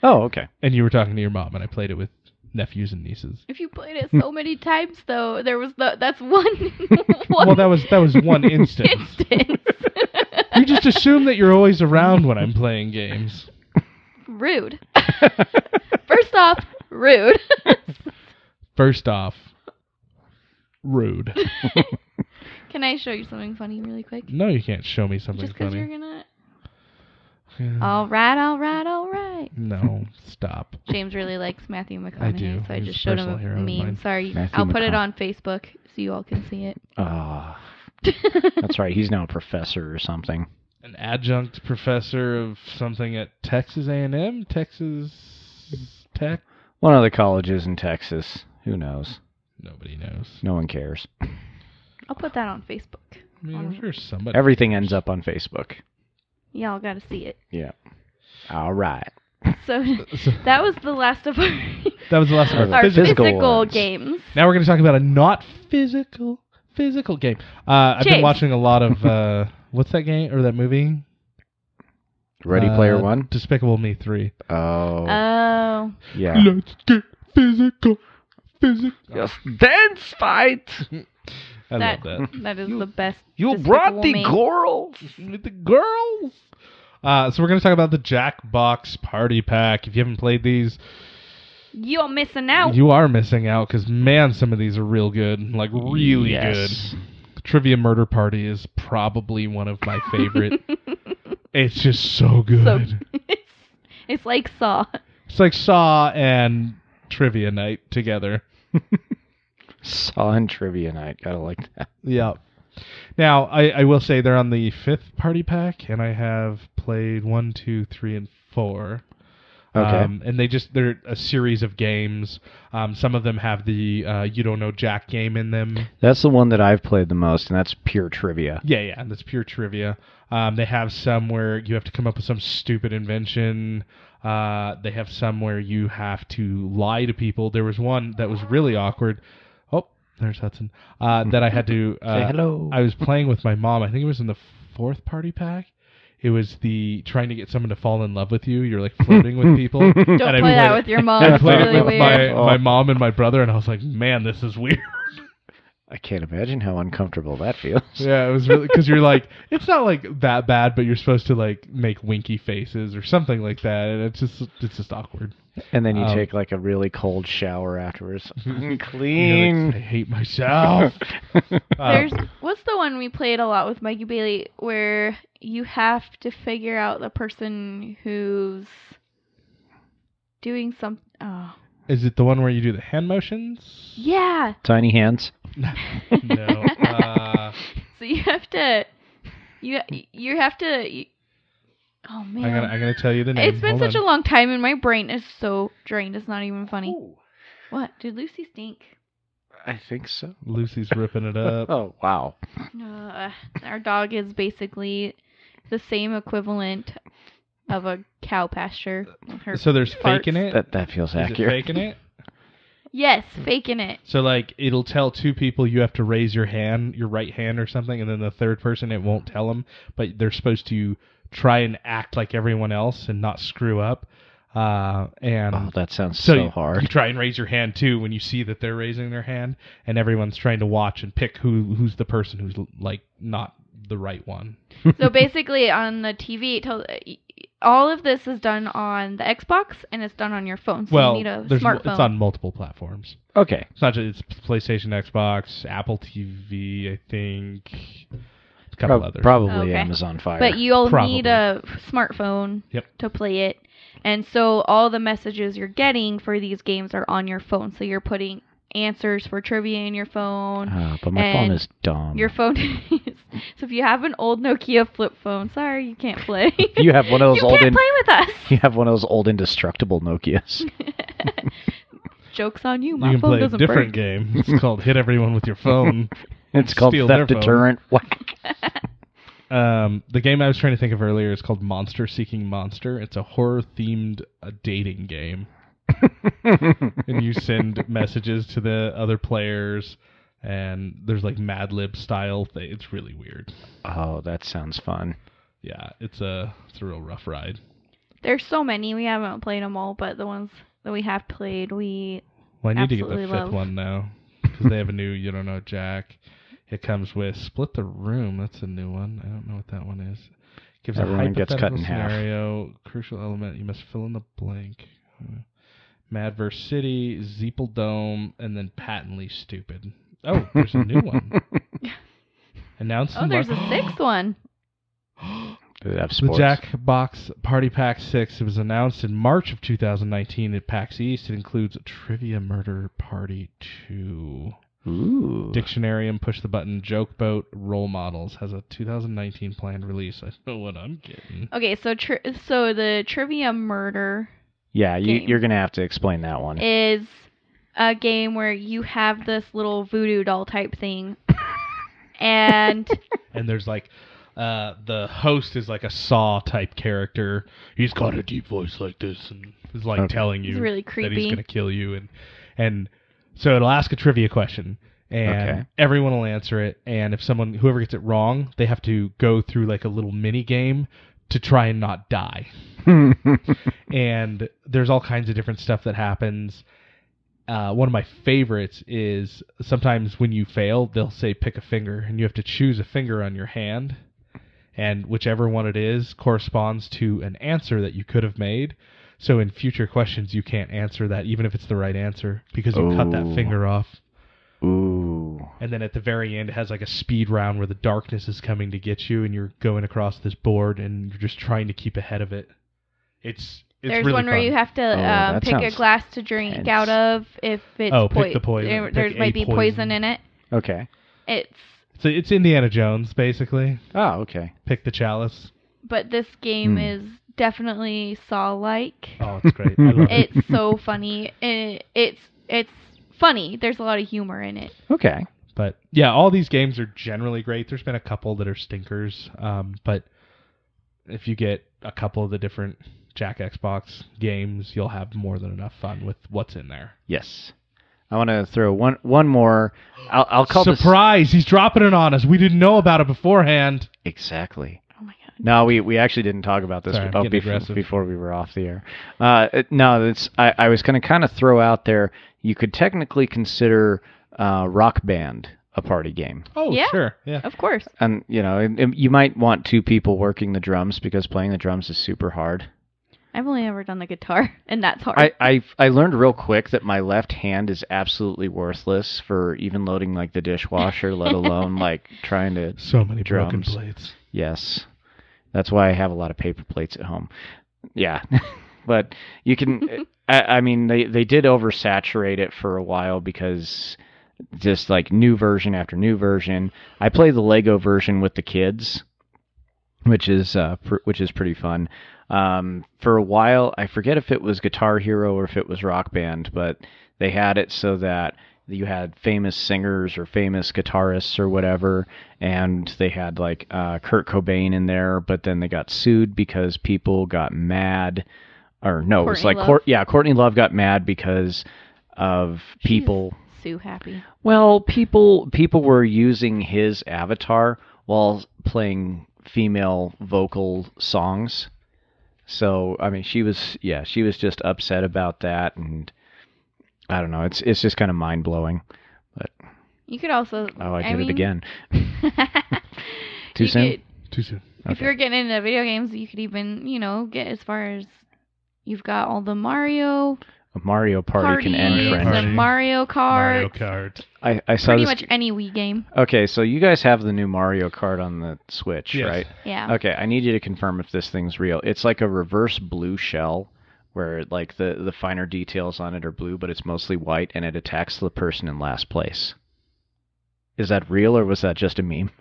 Oh, okay. And you were talking to your mom, and I played it with nephews and nieces. If you played it so many times, though, that's one. Well, that was one instance. You just assume that you're always around when I'm playing games. Rude. First off, rude. First off, rude. Can I show you something funny really quick? No, you can't show me something Just because funny. you're gonna. Yeah. All right. No, stop. James really likes Matthew McConaughey, I do. so I He's just a showed him personal a hero of mine. meme. Sorry, Matthew I'll put it McConaughey. on Facebook so you all can see it. Ah, that's right. He's now a professor or something. An adjunct professor of something at Texas A&M? Texas Tech? One of the colleges in Texas. Who knows? Nobody knows. No one cares. I'll put that on Facebook. I mean, I'm sure somebody... Everything ends up on Facebook. Y'all gotta see it. Yeah. All right. So that was the last of our That was the last of Our our physical physical ones. games. Now we're going to talk about a not physical game. I've been James. watching a lot of... what's that game or that movie? Ready Player One? Despicable Me 3. Oh. Oh. Yeah. Let's get physical. Yes. Dance fight. I love that. That is the best. You Despicable brought the Me. girls. With the girls. So we're going to talk about the Jackbox Party Pack. If you haven't played these, You're missing out. you are missing out because, man, some of these are real good. Like, really Yes. good. Trivia Murder Party is probably one of my favorite. It's just so good. So, it's like Saw. It's like Saw and Trivia Night together. Saw and Trivia Night. Gotta like that. Yeah. Now, I will say they're on the 5th party pack, and I have played 1, 2, 3, and 4. Okay. And they're a series of games. Some of them have the You Don't Know Jack game in them. That's the one that I've played the most, and that's pure trivia. Yeah, that's pure trivia. They have some where you have to come up with some stupid invention. They have some where you have to lie to people. There was one that was really awkward. Oh, there's Hudson. That I had to... Say hello. I was playing with my mom. I think it was in the 4th party pack. It was the trying to get someone to fall in love with you. You're like flirting with people. Don't play that with your mom. I It's played really it with weird. my mom and my brother, and I was like, man, this is weird. I can't imagine how uncomfortable that feels. Yeah, it was really because you're like, it's not like that bad, but you're supposed to like make winky faces or something like that, and it's just awkward. And then you take like a really cold shower afterwards. You're Clean. like, I hate myself. What's the one we played a lot with Mikey Bailey where you have to figure out the person who's doing some. Oh. Is it the one where you do the hand motions? Yeah. Tiny hands. No. So you have to. You have to. Oh man. I'm gonna tell you the name. It's been such a long time, and my brain is so drained. It's not even funny. Ooh. What? Did Lucy stink? I think so. Lucy's ripping it up. Oh, wow. Our dog is basically the same equivalent of a cow pasture. So there's farts. faking it. That feels Is it accurate. faking it? Yes, faking it. So like it'll tell 2 people you have to raise your hand, your right hand or something, and then the third person it won't tell them, but they're supposed to try and act like everyone else and not screw up. And that sounds so hard. You try and raise your hand too when you see that they're raising their hand, and everyone's trying to watch and pick who's the person who's like not the right one. So basically, on the TV, it tells all of this is done on the Xbox, and it's done on your phone. So you need a smartphone. It's on multiple platforms. Okay. It's not just it's PlayStation, Xbox, Apple TV, I think. A couple others. Probably Okay. Amazon Fire. But you'll Probably. need a smartphone to play it. And so all the messages you're getting for these games are on your phone. So you're putting answers for trivia in your phone. But my phone is dumb. Your phone is. So if you have an old Nokia flip phone, sorry, you can't play. You have one of those you old. can't play with us. You have one of those old indestructible Nokias. Joke's on you. You My can phone play a doesn't different break. game. It's called Hit Everyone with Your Phone. It's called Steal Theft their phone. Deterrent. Whack. The game I was trying to think of earlier is called Monster Seeking Monster. It's a horror-themed dating game. And you send messages to the other players, and there's like Mad Lib style thing. It's really weird. Oh, that sounds fun. Yeah, it's a real rough ride. There's so many. We haven't played them all, but the ones that we have played, we Well, I need to get the absolutely 5th love. one now because they have a new You Don't Know Jack. It comes with Split the Room. That's a new one. I don't know what that one is. Gives Everyone a gets cut hypothetical in half. scenario, crucial element. You must fill in the blank. Madverse City, Zeeple Dome, and then Patently Stupid. Oh, there's a new one. Announced. Oh, there's a 6th one. Have The sports. Jackbox Party Pack 6. It was announced in March of 2019 at PAX East. It includes Trivia Murder Party 2. Ooh. Dictionarium, Push the Button, Joke Boat, Role Models. Has a 2019 planned release. I know what I'm getting. Okay, so so the Trivia Murder Yeah, game. you're going to have to explain that one. is a game where you have this little voodoo doll type thing. And And there's like, the host is like a Saw type character. He's got a deep voice like this and is like telling you He's really that creepy. he's going to kill you. And so it'll ask a trivia question. And everyone will answer it. And if whoever gets it wrong, they have to go through like a little mini game to try and not die. And there's all kinds of different stuff that happens. One of my favorites is sometimes when you fail, they'll say pick a finger, and you have to choose a finger on your hand, and whichever one it is corresponds to an answer that you could have made. So in future questions, you can't answer that, even if it's the right answer, because you cut that finger off. Ooh. And then at the very end, it has like a speed round where the darkness is coming to get you, and you're going across this board, and you're just trying to keep ahead of it. It's there's really one where fun. you have to that pick a sounds glass to drink tense. out of if it's pick the poison. There Pick might a be poison. poison in it. Okay. So it's Indiana Jones, basically. Oh, okay. Pick the chalice. But this game is definitely Saw-like. Oh, it's great. I love it. It's so funny. And it's funny. There's a lot of humor in it. Okay. But yeah, all these games are generally great. There's been a couple that are stinkers, but if you get a couple of the different Jackbox games, you'll have more than enough fun with what's in there. Yes. I want to throw one more. I'll call Surprise! He's dropping it on us. We didn't know about it beforehand. Exactly. Oh my god. No, we actually didn't talk about this Sorry, I'm getting aggressive. before we were off the air. No, I was going to kind of throw out there. You could technically consider Rock Band a party game. Oh, Yeah. sure. Yeah. Of course. And, you might want 2 people working the drums because playing the drums is super hard. I've only ever done the guitar, and that's hard. I learned real quick that my left hand is absolutely worthless for even loading like the dishwasher, let alone like trying to So many broken drums. plates. Yes. That's why I have a lot of paper plates at home. Yeah. But you can I mean they did oversaturate it for a while because just like new version after new version. I play the Lego version with the kids, which is pretty fun. For a while, I forget if it was Guitar Hero or if it was Rock Band, but they had it so that you had famous singers or famous guitarists or whatever, and they had like Kurt Cobain in there, but then they got sued because people got mad. Or no, it was like Courtney Love got mad because of people. Sue happy. Well, people were using his avatar while playing female vocal songs. So, I mean, she was just upset about that, and I don't know, it's just kind of mind-blowing. But You could also... I did it again. Too soon? Too soon. If you're getting into video games, you could even, get as far as... You've got all the Mario... A Mario Party can end Parties, friendship. the Mario Kart. Mario Kart. I saw Pretty this. much any Wii game. Okay, so you guys have the new Mario Kart on the Switch, Yes. right? Yeah. Okay, I need you to confirm if this thing's real. It's like a reverse blue shell, where like the finer details on it are blue, but it's mostly white, and it attacks the person in last place. Is that real, or was that just a meme?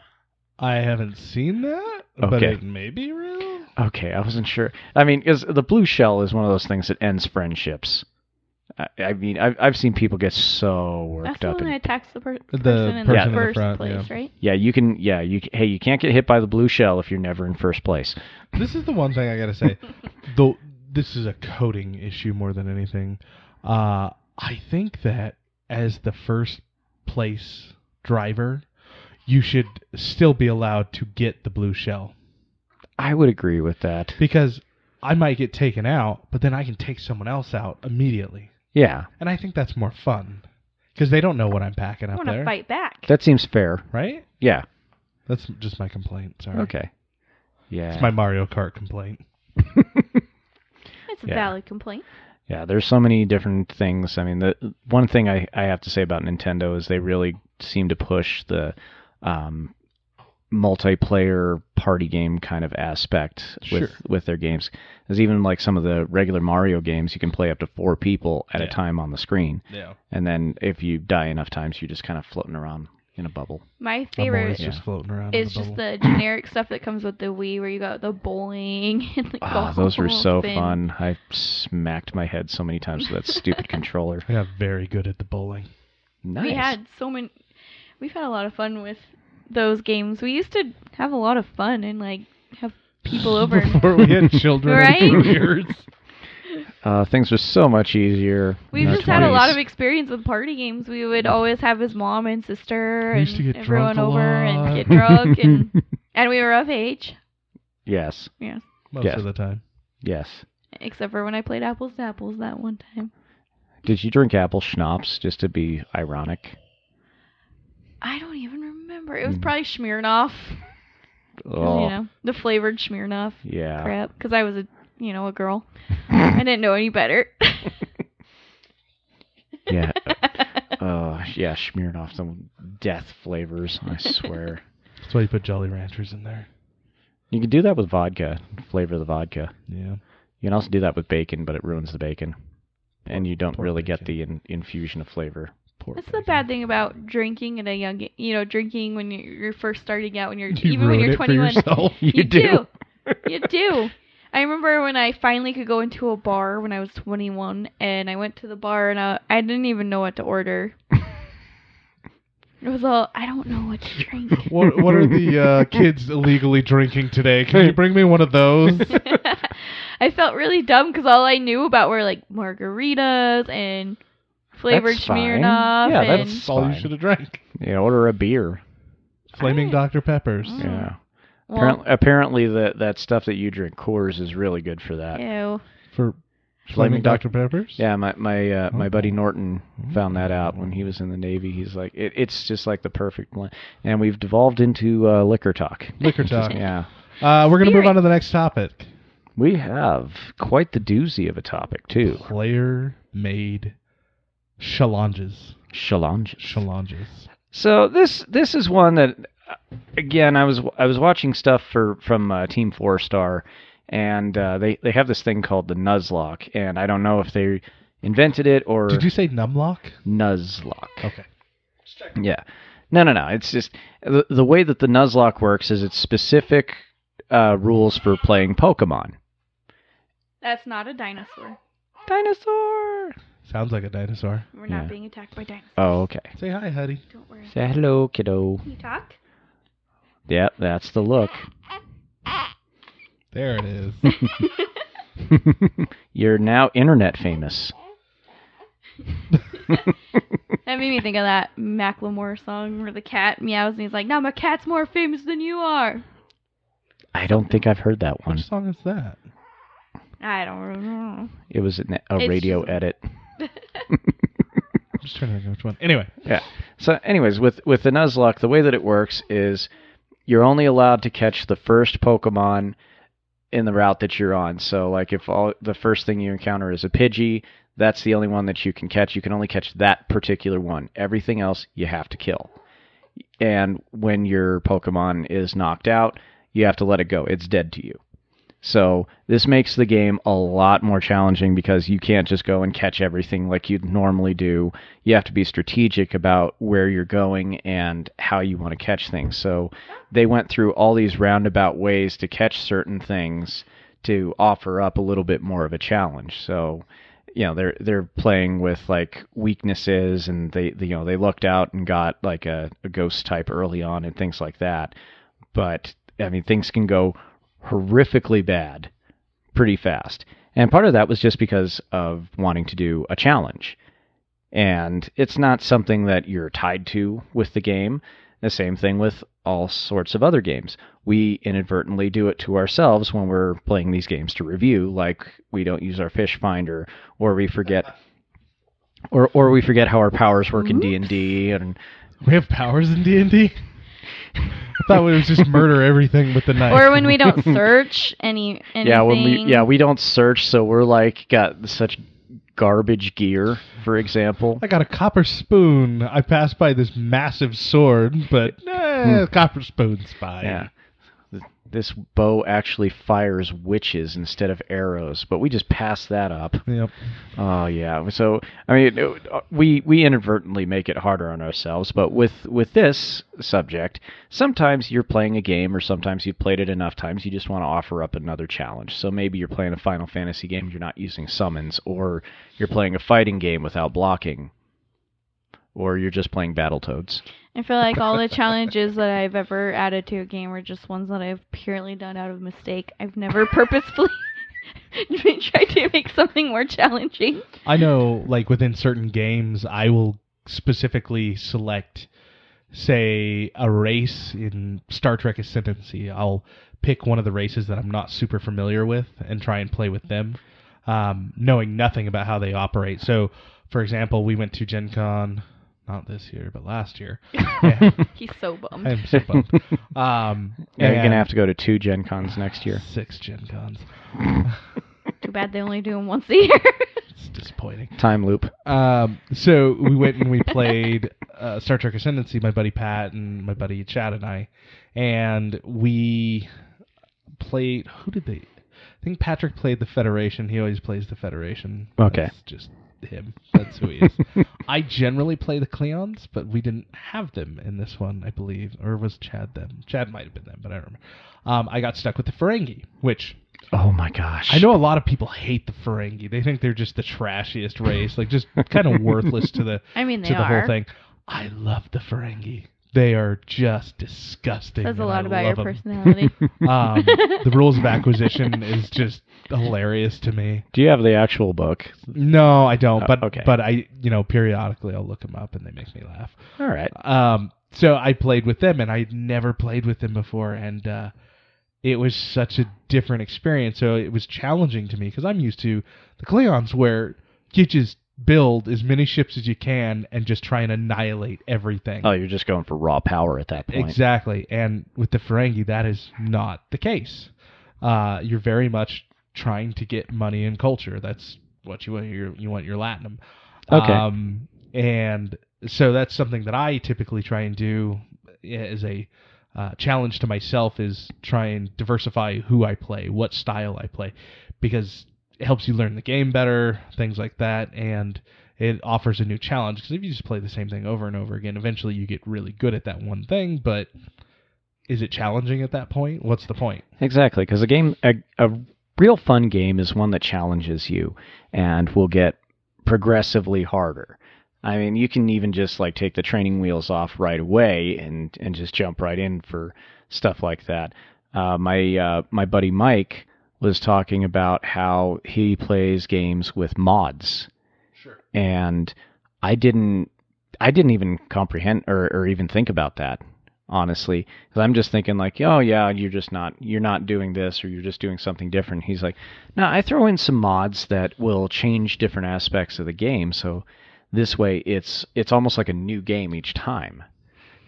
I haven't seen that, but Okay. it may be real. Okay, I wasn't sure. I mean, because the blue shell is one of those things that ends friendships. I mean, I've seen people get so worked That's the up. one that attacks the person in person the in the first front, place, yeah. right? Yeah, you can. Yeah, you can't get hit by the blue shell if you're never in first place. This is the one thing I gotta say. This is a coding issue more than anything. I think that as the first place driver, you should still be allowed to get the blue shell. I would agree with that. Because I might get taken out, but then I can take someone else out immediately. Yeah, And I think that's more fun. Because they don't know what I'm packing I up want to there. fight back. that seems fair. Right? Yeah. That's just my complaint. Sorry. Okay. Yeah. It's my Mario Kart complaint. It's a Yeah. valid complaint. Yeah, there's so many different things. I mean, the one thing I have to say about Nintendo is they really seem to push the multiplayer party game kind of aspect with their games. There's even like some of the regular Mario games, you can play up to 4 people at a time on the screen. Yeah. And then if you die enough times, you're just kind of floating around in a bubble. My I'm favorite always just floating around is in just bubble. the generic stuff that comes with the Wii, where you got the bowling and the golf. Those were so and- fun. I smacked my head so many times with that stupid controller. I got very good at the bowling. Nice. We had we've had a lot of fun with those games. We used to have a lot of fun and like have people over. Before we had children Right? and careers. Things were so much easier. We've in our just had a lot 20s. of experience with party games. We would always have his mom and sister We and used to get everyone drunk a over and lot. get drunk and we were of age. Yes. Yeah. Most Yes. of the time. Yes. Except for when I played Apples to Apples that one time. Did you drink apple schnapps just to be ironic? I don't even remember. It was probably Smirnoff. 'Cause, the flavored Smirnoff Yeah. crap. Because I was a girl. I didn't know any better. Yeah. Yeah, Smirnoff, some death flavors, I swear. That's why you put Jolly Ranchers in there. You can do that with vodka, flavor the vodka. Yeah. You can also do that with bacon, but it ruins the bacon. And you don't Poor really get bacon. the infusion of flavor. Poor That's the bacon. bad thing about drinking at a young, drinking when you're first starting out, when you're You even when ruin you're it for 21. yourself. You do. You do. I remember when I finally could go into a bar when I was 21, and I went to the bar and I didn't even know what to order. It was all, I don't know what to drink. What are the kids illegally drinking today? Can you bring me one of those? I felt really dumb because all I knew about were like margaritas and flavored That's fine. Smirnoff. Yeah, and that's all you fine. should have drank. Yeah, order a beer. Flaming Dr. Peppers. Yeah. Well, Apparently, that stuff that you drink, Coors, is really good for that. ew. For Flaming Dr. Peppers? Yeah, my buddy Norton found that out when he was in the Navy. He's like, it's just like the perfect blend. And we've devolved into liquor talk. Liquor talk. Yeah. We're going to move on to the next topic. We have quite the doozy of a topic, too. Player-made challenges. Challenges. So this is one that, again, I was watching stuff from Team 4-Star, and they have this thing called the Nuzlocke, and I don't know if they invented it or... Did you say Numlock? Nuzlocke. Okay. Yeah. No. It's just the way that the Nuzlocke works is it's specific rules for playing Pokemon. That's not a dinosaur. Dinosaur! Sounds like a dinosaur. We're not being attacked by dinosaurs. Oh, okay. Say hi, Huddy. Don't worry. Say hello, kiddo. Can you talk? Yeah, that's the look. There it is. You're now internet famous. That made me think of that Macklemore song where the cat meows and he's like, "Now my cat's more famous than you are." I don't think I've heard that one. Which song is that? I don't know. It was a It's radio just- edit. I'm just trying to think of which one. Anyway. Yeah. So, anyways, with the Nuzlocke, the way that it works is you're only allowed to catch the first Pokemon in the route that you're on. So, like, if the first thing you encounter is a Pidgey, that's the only one that you can catch. You can only catch that particular one. Everything else you have to kill. And when your Pokemon is knocked out, you have to let it go. It's dead to you. So this makes the game a lot more challenging because you can't just go and catch everything like you'd normally do. You have to be strategic about where you're going and how you want to catch things. So they went through all these roundabout ways to catch certain things to offer up a little bit more of a challenge. So, you know, they're playing with like weaknesses, and they looked out and got like a ghost type early on and things like that. But I mean, things can go horrifically bad pretty fast. And part of that was just because of wanting to do a challenge. And it's not something that you're tied to with the game. The same thing with all sorts of other games. We inadvertently do it to ourselves when we're playing these games to review, like we don't use our fish finder, or we forget or we forget how our powers work in D&D. And we have powers in D&D? I thought it was just murder everything with the knife. Or when we don't search anything. We don't search, so we're like got such garbage gear, for example. I got a copper spoon. I passed by this massive sword, but copper spoon's fine. Yeah. This bow actually fires witches instead of arrows, but we just pass that up. Yep. Oh, yeah. So, I mean, we inadvertently make it harder on ourselves, but with this subject, sometimes you're playing a game, or sometimes you've played it enough times, you just want to offer up another challenge. So maybe you're playing a Final Fantasy game, you're not using summons, or you're playing a fighting game without blocking, or you're just playing Battletoads. I feel like all the challenges that I've ever added to a game are just ones that I've purely done out of mistake. I've never purposefully tried to make something more challenging. I know, like, within certain games, I will specifically select, say, a race in Star Trek Ascendancy. I'll pick one of the races that I'm not super familiar with and try and play with them, knowing nothing about how they operate. So, for example, we went to Gen Con... not this year, but last year. Yeah. He's so bummed. I'm so bummed. You're going to have to go to 2 Gen Cons next year. 6 Gen Cons. Too bad they only do them once a year. It's disappointing. Time loop. So we went and we played Star Trek Ascendancy, my buddy Pat and my buddy Chad and I. And we played... who did they... I think Patrick played the Federation. He always plays the Federation. Okay. That's just him. That's who he is. I generally play the Cleons, but we didn't have them in this one, I believe. Or was Chad them? Chad might have been them, but I don't remember. I got stuck with the Ferengi, which Oh my gosh. I know a lot of people hate the Ferengi. They think they're just the trashiest race, like just kind of worthless to the I mean, they to the are. whole thing. I love the Ferengi. They are just disgusting. Says a and lot I about your love 'em. personality. The rules of acquisition is just hilarious to me. Do you have the actual book? No, I don't. But okay. but I periodically I'll look them up and they make me laugh. All right. So I played with them and I'd never played with them before, and it was such a different experience. So it was challenging to me because I'm used to the Klingons where you just build as many ships as you can and just try and annihilate everything. Oh, you're just going for raw power at that point. Exactly. And with the Ferengi, that is not the case. You're very much trying to get money and culture. That's what you want. You want your Latinum. Okay. And so that's something that I typically try and do as a challenge to myself, is try and diversify who I play, what style I play, because it helps you learn the game better, things like that, and it offers a new challenge. Because if you just play the same thing over and over again, eventually you get really good at that one thing, but is it challenging at that point? What's the point? Exactly, because a real fun game is one that challenges you and will get progressively harder. I mean, you can even just like take the training wheels off right away and just jump right in for stuff like that. My buddy Mike was talking about how he plays games with mods. Sure. And I didn't even comprehend or even think about that, honestly, because I'm just thinking like, oh yeah, you're not doing this, or you're just doing something different. He's like, no, I throw in some mods that will change different aspects of the game, so this way it's almost like a new game each time,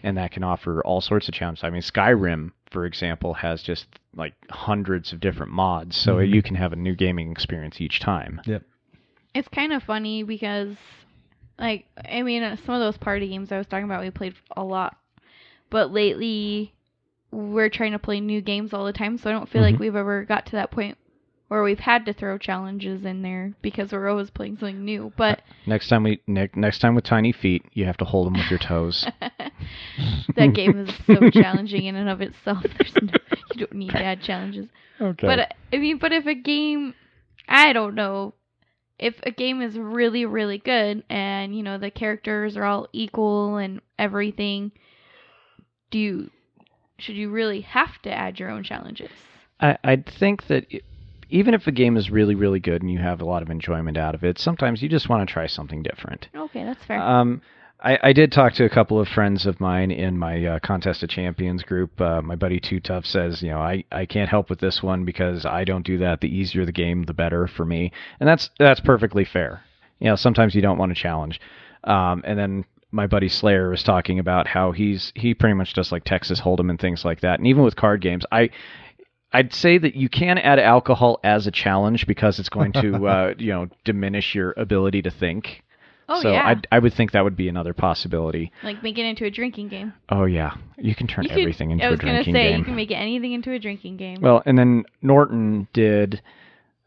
and that can offer all sorts of challenges. I mean, Skyrim, for example, has just like hundreds of different mods, so you can have a new gaming experience each time. Yep. It's kind of funny because, like, I mean, some of those party games I was talking about, we played a lot. But lately, we're trying to play new games all the time, so I don't feel like we've ever got to that point where we've had to throw challenges in there because we're always playing something new. But next time with Tiny Feet, you have to hold them with your toes. that game is so challenging in and of itself. You don't need to add challenges. Okay. But I mean, but if a game, I don't know, if a game is really, really good and the characters are all equal and everything, should you really have to add your own challenges? I think that even if a game is really, really good and you have a lot of enjoyment out of it, sometimes you just want to try something different. Okay, that's fair. I did talk to a couple of friends of mine in my Contest of Champions group. My buddy Too Tough says, I can't help with this one because I don't do that. The easier the game, the better for me. And that's perfectly fair. Sometimes you don't want to challenge. And then my buddy Slayer was talking about how he pretty much does like Texas Hold'em and things like that. And even with card games, I'd say that you can add alcohol as a challenge because it's going to diminish your ability to think. Oh, so yeah. I would think that would be another possibility. Like make it into a drinking game. Oh yeah, you can turn everything into a drinking game. I was going to say, you can make anything into a drinking game. Well, and then Norton did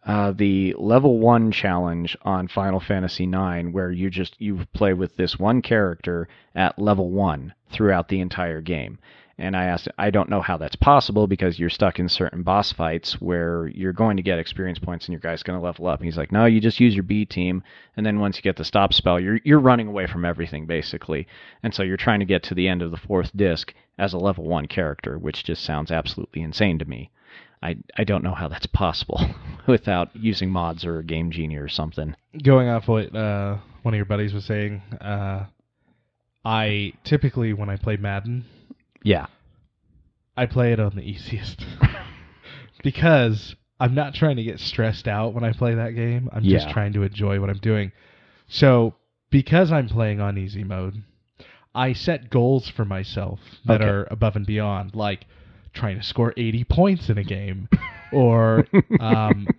the level 1 challenge on Final Fantasy IX, where you play with this one character at level 1 throughout the entire game. And I asked, I don't know how that's possible because you're stuck in certain boss fights where you're going to get experience points and your guy's going to level up. And he's like, no, you just use your B team, and then once you get the stop spell, you're running away from everything basically. And so you're trying to get to the end of the 4th disc as a level 1 character, which just sounds absolutely insane to me. I don't know how that's possible without using mods or a Game Genie or something. Going off what one of your buddies was saying, I typically, when I play Madden, yeah, I play it on the easiest because I'm not trying to get stressed out when I play that game. I'm just trying to enjoy what I'm doing. So because I'm playing on easy mode, I set goals for myself that are above and beyond, like trying to score 80 points in a game, or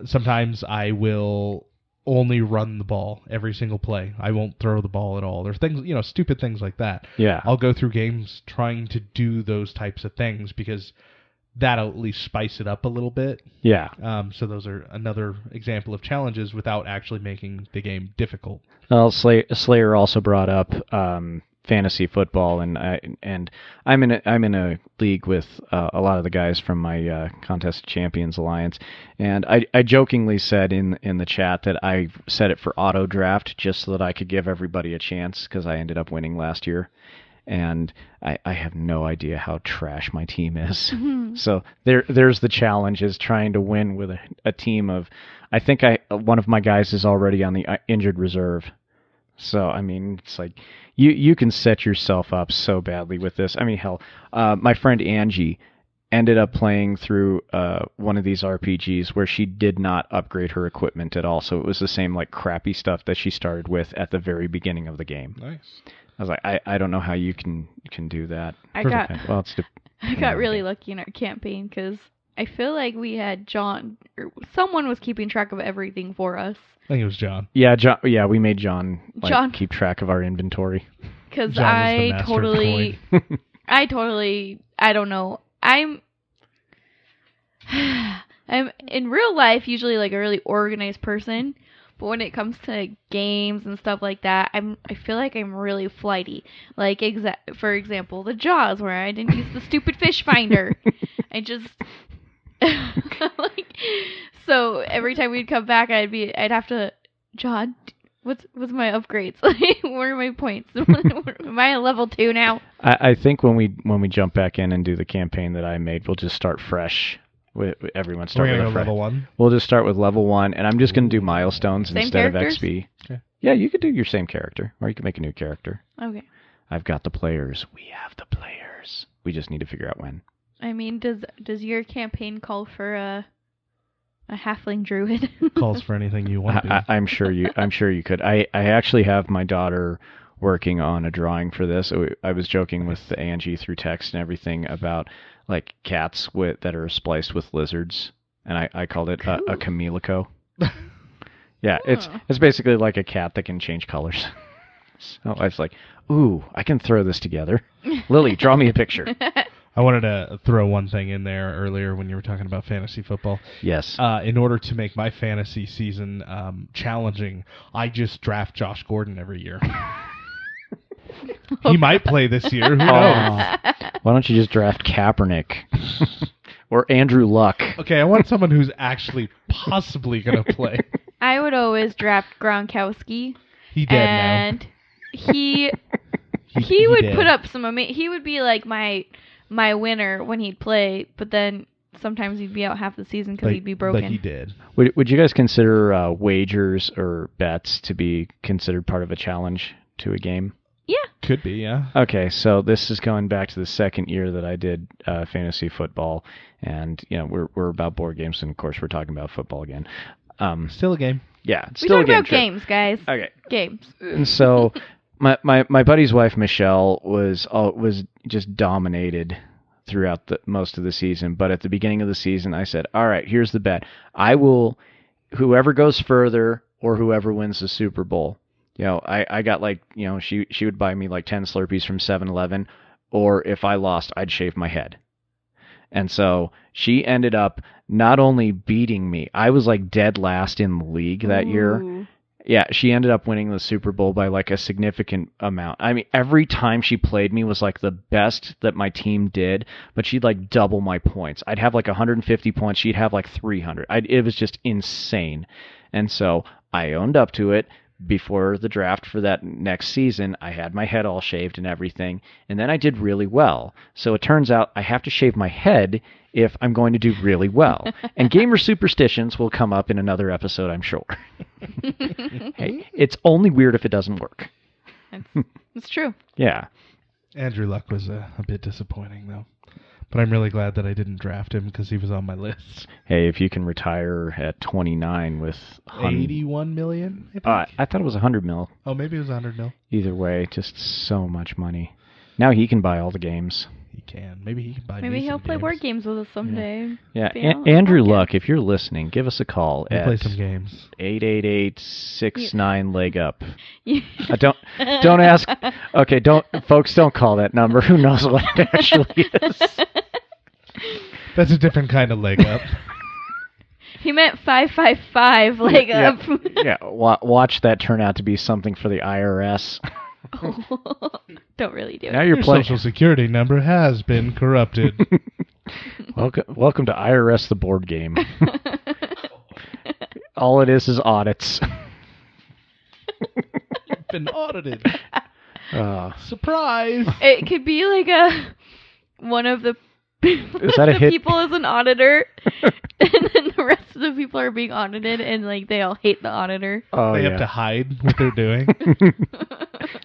sometimes I will only run the ball every single play. I won't throw the ball at all. There's things, stupid things like that. Yeah. I'll go through games trying to do those types of things because that'll at least spice it up a little bit. Yeah. So those are another example of challenges without actually making the game difficult. Well, Slayer also brought up fantasy football, and I'm in a league with a lot of the guys from my Contest Champions Alliance, and I jokingly said in the chat that I set it for auto draft just so that I could give everybody a chance because I ended up winning last year, and I have no idea how trash my team is. So there's the challenge, is trying to win with a team of, I think one of my guys is already on the injured reserve. So, I mean, it's like you can set yourself up so badly with this. I mean, hell, my friend Angie ended up playing through one of these RPGs where she did not upgrade her equipment at all. So it was the same like crappy stuff that she started with at the very beginning of the game. Nice. I was like, I don't know how you can do that. I Perfect. got I got really lucky in our campaign because I feel like we had John, or someone was keeping track of everything for us. I think it was John. Yeah, John. Yeah, we made John keep track of our inventory. Because John was the master of I don't know. I'm in real life usually like a really organized person, but when it comes to games and stuff like that, I feel like I'm really flighty. Like for example, the Jaws, where I didn't use the stupid fish finder. I just like, so every time we'd come back, I'd have to, John, what's my upgrades? Like, where are my points? Am I at level 2 now? I think when we jump back in and do the campaign that I made, we'll just start fresh. Everyone start We're with gonna go level 1. We'll just start with level 1, and I'm just going to do milestones Same instead characters? of XP. Okay. Yeah, you could do your same character, or you could make a new character. Okay. I've got the players. We have the players. We just need to figure out when. I mean, does your campaign call for a halfling druid? Calls for anything you want to be. I'm sure you could. I actually have my daughter working on a drawing for this. I was joking with Angie through text and everything about like cats that are spliced with lizards, and I called it a chameleco. Yeah, it's basically like a cat that can change colors. So I was like, ooh, I can throw this together. Lily, draw me a picture. I wanted to throw one thing in there earlier when you were talking about fantasy football. Yes. In order to make my fantasy season challenging, I just draft Josh Gordon every year. He might play this year. Who knows? Why don't you just draft Kaepernick or Andrew Luck? Okay, I want someone who's actually possibly going to play. I would always draft Gronkowski. He dead and now. he would did. put up some he would be like my winner when he'd play, but then sometimes he'd be out half the season because he'd be broken. But he did. Would you guys consider wagers or bets to be considered part of a challenge to a game? Yeah. Could be, yeah. Okay, so this is going back to the second year that I did fantasy football, and we're about board games, and of course we're talking about football again. Still a game. Yeah, it's We still talk a game. about games, guys. Okay. Games. And so my buddy's wife Michelle was just dominated throughout most of the season, but at the beginning of the season I said, all right, here's the bet. Whoever goes further or whoever wins the Super Bowl. I got she would buy me like 10 Slurpees from 7-Eleven, or if I lost, I'd shave my head. And so she ended up not only beating me, I was like dead last in the league that year. Yeah, she ended up winning the Super Bowl by like a significant amount. I mean, every time she played me was like the best that my team did, but she'd like double my points. I'd have like 150 points. She'd have like 300. It was just insane. And so I owned up to it. Before the draft for that next season, I had my head all shaved and everything, and then I did really well. So it turns out I have to shave my head if I'm going to do really well. And gamer superstitions will come up in another episode, I'm sure. Hey, it's only weird if it doesn't work. It's true. Yeah. Andrew Luck was a bit disappointing, though. But I'm really glad that I didn't draft him because he was on my list. Hey, if you can retire at 29 with 81 million, I think? I thought it was 100 mil. Oh, maybe it was 100 mil. Either way, just so much money. Now he can buy all the games. He can. Maybe he can buy Maybe me he'll some play games. board games with us someday. Yeah, Be on the Andrew podcast. Luck, if you're listening, give us a call We'll at play some games. 888-69 leg up. Don't ask. Okay, don't call that number. Who knows what it actually is? That's a different kind of leg up. He meant 555 leg up. Yeah, watch that turn out to be something for the IRS. Don't really do Now it. you're Your playing. social security number has been corrupted. Welcome to IRS the board game. All it is audits. You've been audited. Surprise! It could be like one of the Is that a the hit? people is an auditor, and then the rest of the people are being audited, and like they all hate the auditor. Oh, They yeah. have to hide what they're doing.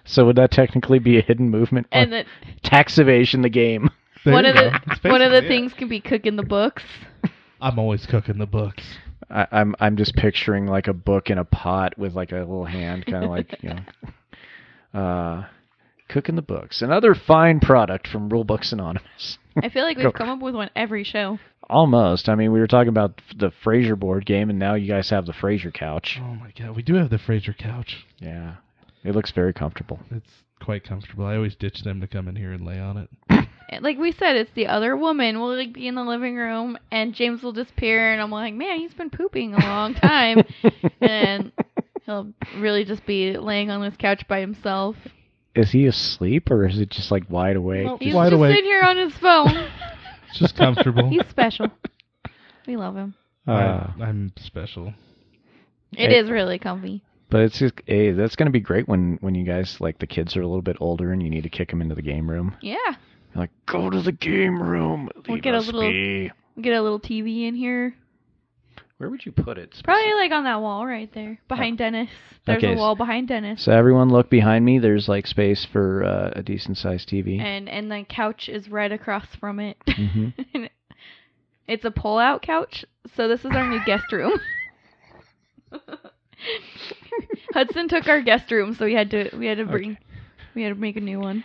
So would that technically be a hidden movement? And then Tax evasion, the game. There one you of go. the That's one of the basically it. things can be cooking the books. I'm always cooking the books. I'm just picturing like a book in a pot with like a little hand, kind of like cooking the books. Another fine product from Rulebooks Anonymous. I feel like Go. we've come up with one every show. Almost. I mean, we were talking about the Frasier board game, and now you guys have the Frasier couch. Oh my god, we do have the Fraser couch. Yeah, it looks very comfortable. It's quite comfortable. I always ditch them to come in here and lay on it. Like we said, it's the other woman will like be in the living room, and James will disappear, and I'm like, man, he's been pooping a long time, and he'll really just be laying on this couch by himself. Is he asleep, or is it just like wide awake? Well, He's Wide just awake. sitting here on his phone. It's just comfortable. He's special. We love him. I'm special. It is really comfy. But it's just, hey, that's going to be great when you guys, like, the kids are a little bit older and you need to kick them into the game room. Yeah. You're like, go to the game room. We'll Leave get a us little- be. Get a little TV in here. Where would you put it? Probably like on that wall right there. Behind Dennis. There's Okay, a wall behind Dennis. So everyone look behind me. There's, like, space for a decent-sized TV. And the couch is right across from it. Mm-hmm. It's a pull-out couch, so this is our new guest room. Hudson took our guest room, so we had to make a new one.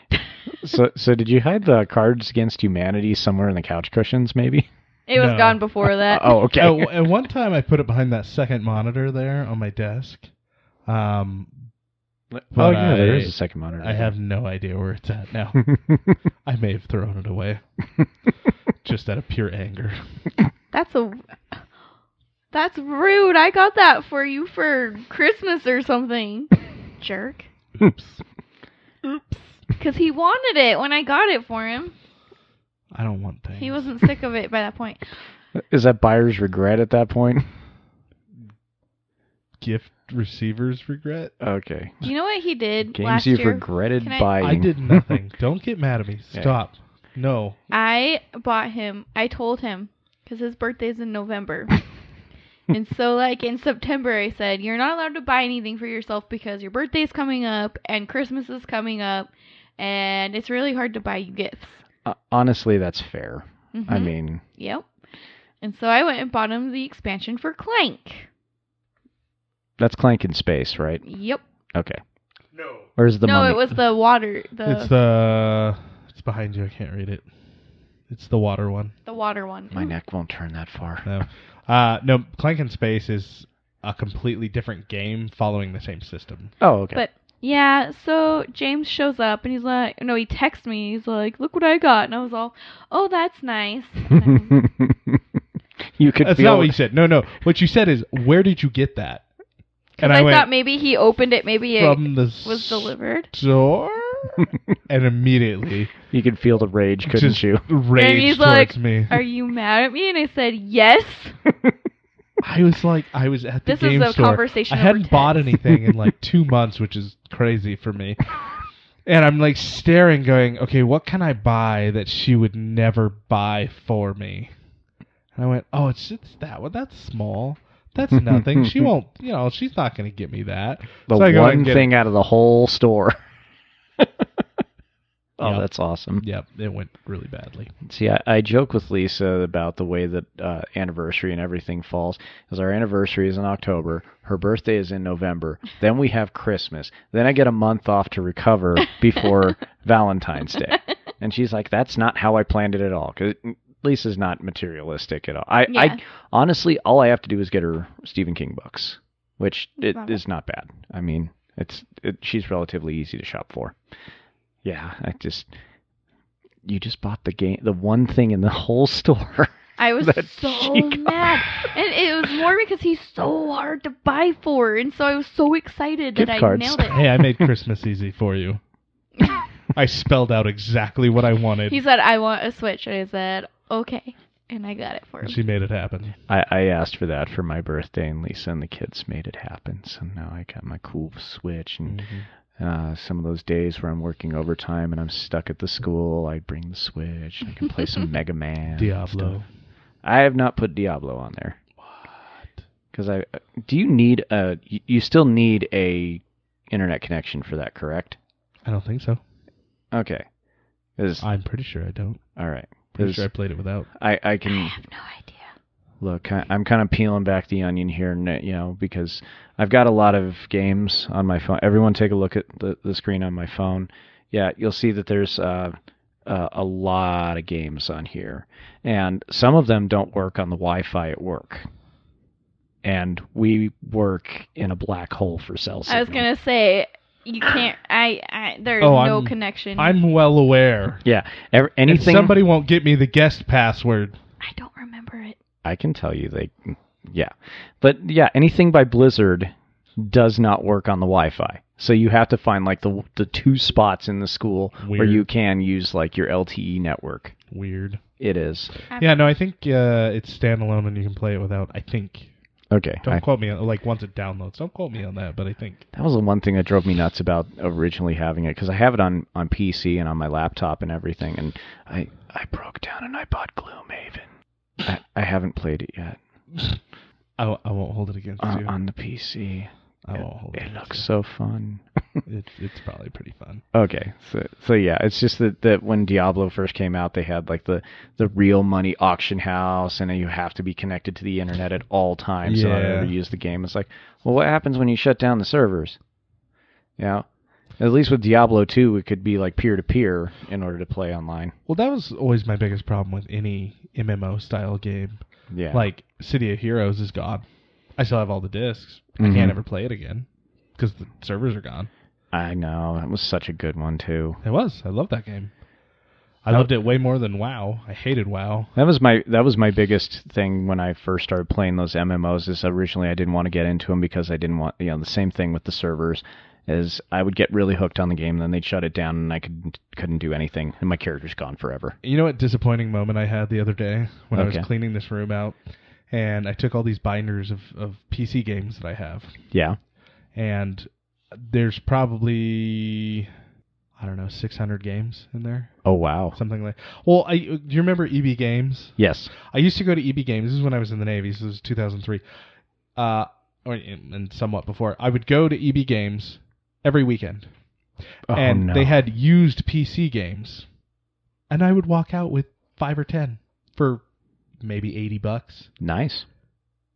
So did you hide the Cards Against Humanity somewhere in the couch cushions, maybe? It was No. gone before that. Oh, okay. At one time, I put it behind that second monitor there on my desk. Oh, but yeah, there is a second monitor. I have no idea where it's at now. I may have thrown it away. Just out of pure anger. That's rude. I got that for you for Christmas or something. Jerk. Oops. Because he wanted it when I got it for him. I don't want things. He wasn't sick of it by that point. Is that buyer's regret at that point? Gift receivers regret? Okay. Do you know what he did Games last you've year? regretted Can I- buying. I did nothing. Don't get mad at me. Yeah. Stop. No. I told him, because his birthday's in November. And so, like, in September, I said, you're not allowed to buy anything for yourself because your birthday's coming up and Christmas is coming up, and it's really hard to buy you gifts. Honestly, that's fair. Mhm. I mean, Yep. And so I went and bought him the expansion for Clank. that's Clank in space, right? Yep. Okay. No. Where's the No, mummy? it was the water. It's behind you. I can't read it. It's the water one. The water one. My neck won't turn that far. No, Clank in Space is a completely different game following the same system. Oh, okay. But yeah, so James shows up and he's like, no, he texts me. He's like, look what I got. And I was all, oh, that's nice. And You could That's feel not what you said. No. What you said is, where did you get that? I thought maybe he opened it, maybe it from the was delivered. store, and immediately you could feel the rage, couldn't just you? rage he's towards like, me. Are you mad at me? And I said, yes. I was at the This is game a store. conversation I over hadn't bought text. anything in like 2 months, which is crazy for me. And I'm like staring, going, okay, what can I buy that she would never buy for me? And I went, oh, it's that one. That's small. That's nothing. She won't, she's not going to get me that. The So I go and one get thing out of the whole store. Oh, Yep. that's awesome. Yep, it went really badly. See, I joke with Lisa about the way that anniversary and everything falls. Because our anniversary is in October, her birthday is in November, then we have Christmas, then I get a month off to recover before Valentine's Day. And she's like, that's not how I planned it at all. Because Lisa's not materialistic at all. Yeah. I honestly, all I have to do is get her Stephen King books, which it Love is not bad. I mean, she's relatively easy to shop for. Yeah, you just bought the one thing in the whole store. I was That so she got. mad. And it was more because he's so hard to buy for. And so I was so excited Gift that I cards. nailed it. Hey, I made Christmas easy for you. I spelled out exactly what I wanted. He said, I want a Switch. And I said, okay. And I got it for him. She made it happen. I asked for that for my birthday, and Lisa and the kids made it happen. So now I got my cool Switch. And some of those days where I'm working overtime and I'm stuck at the school, I bring the Switch. And I can play some Mega Man. Diablo. Stuff. I have not put Diablo on there. What? Because do you need you still need a internet connection for that, correct? I don't think so. Okay. I'm pretty sure I don't. All right. Pretty sure I played it without. I can. I have no idea. Look, I'm kind of peeling back the onion here, because I've got a lot of games on my phone. Everyone take a look at the screen on my phone. Yeah, you'll see that there's a lot of games on here. And some of them don't work on the Wi-Fi at work. And we work in a black hole for cell signal. I was going to say, you can't, there's no connection. I'm well aware. Yeah, anything. If somebody won't get me the guest password. I don't remember it. I can tell you but anything by Blizzard does not work on the Wi-Fi. So you have to find like the two spots in the school where you can use like your LTE network. Weird. It is. Yeah, no, I think it's standalone and you can play it without. I think. Okay. Don't quote me on, like, once it downloads. Don't quote me on that, but I think. That was the one thing that drove me nuts about originally having it, because I have it on PC and on my laptop and everything, and I broke down and I bought Gloomhaven. I haven't played it yet. I won't hold it against you. On the PC. I won't hold it. It looks so fun. It's probably pretty fun. Okay, so yeah, it's just that when Diablo first came out, they had like the real money auction house, and you have to be connected to the internet at all times in order to use the game. It's like, well, what happens when you shut down the servers? At least with Diablo 2, it could be like peer-to-peer in order to play online. Well, that was always my biggest problem with any MMO-style game. Yeah. Like, City of Heroes is gone. I still have all the discs. I can't ever play it again because the servers are gone. I know. That was such a good one, too. It was. I loved that game. I loved it way more than WoW. I hated WoW. That was my biggest thing when I first started playing those MMOs. Is originally I didn't want to get into them because I didn't want the same thing with the servers. Is I would get really hooked on the game, and then they'd shut it down, and I couldn't do anything, and my character's gone forever. You know what disappointing moment I had the other day when I was cleaning this room out, and I took all these binders of PC games that I have. Yeah. And there's probably, I don't know, 600 games in there. Oh, wow. Something like. Well, do you remember EB Games? Yes. I used to go to EB Games. This is when I was in the Navy. This was 2003. And somewhat before. I would go to EB Games every weekend. And they had used PC games. And I would walk out with 5 or 10 for maybe $80. Nice.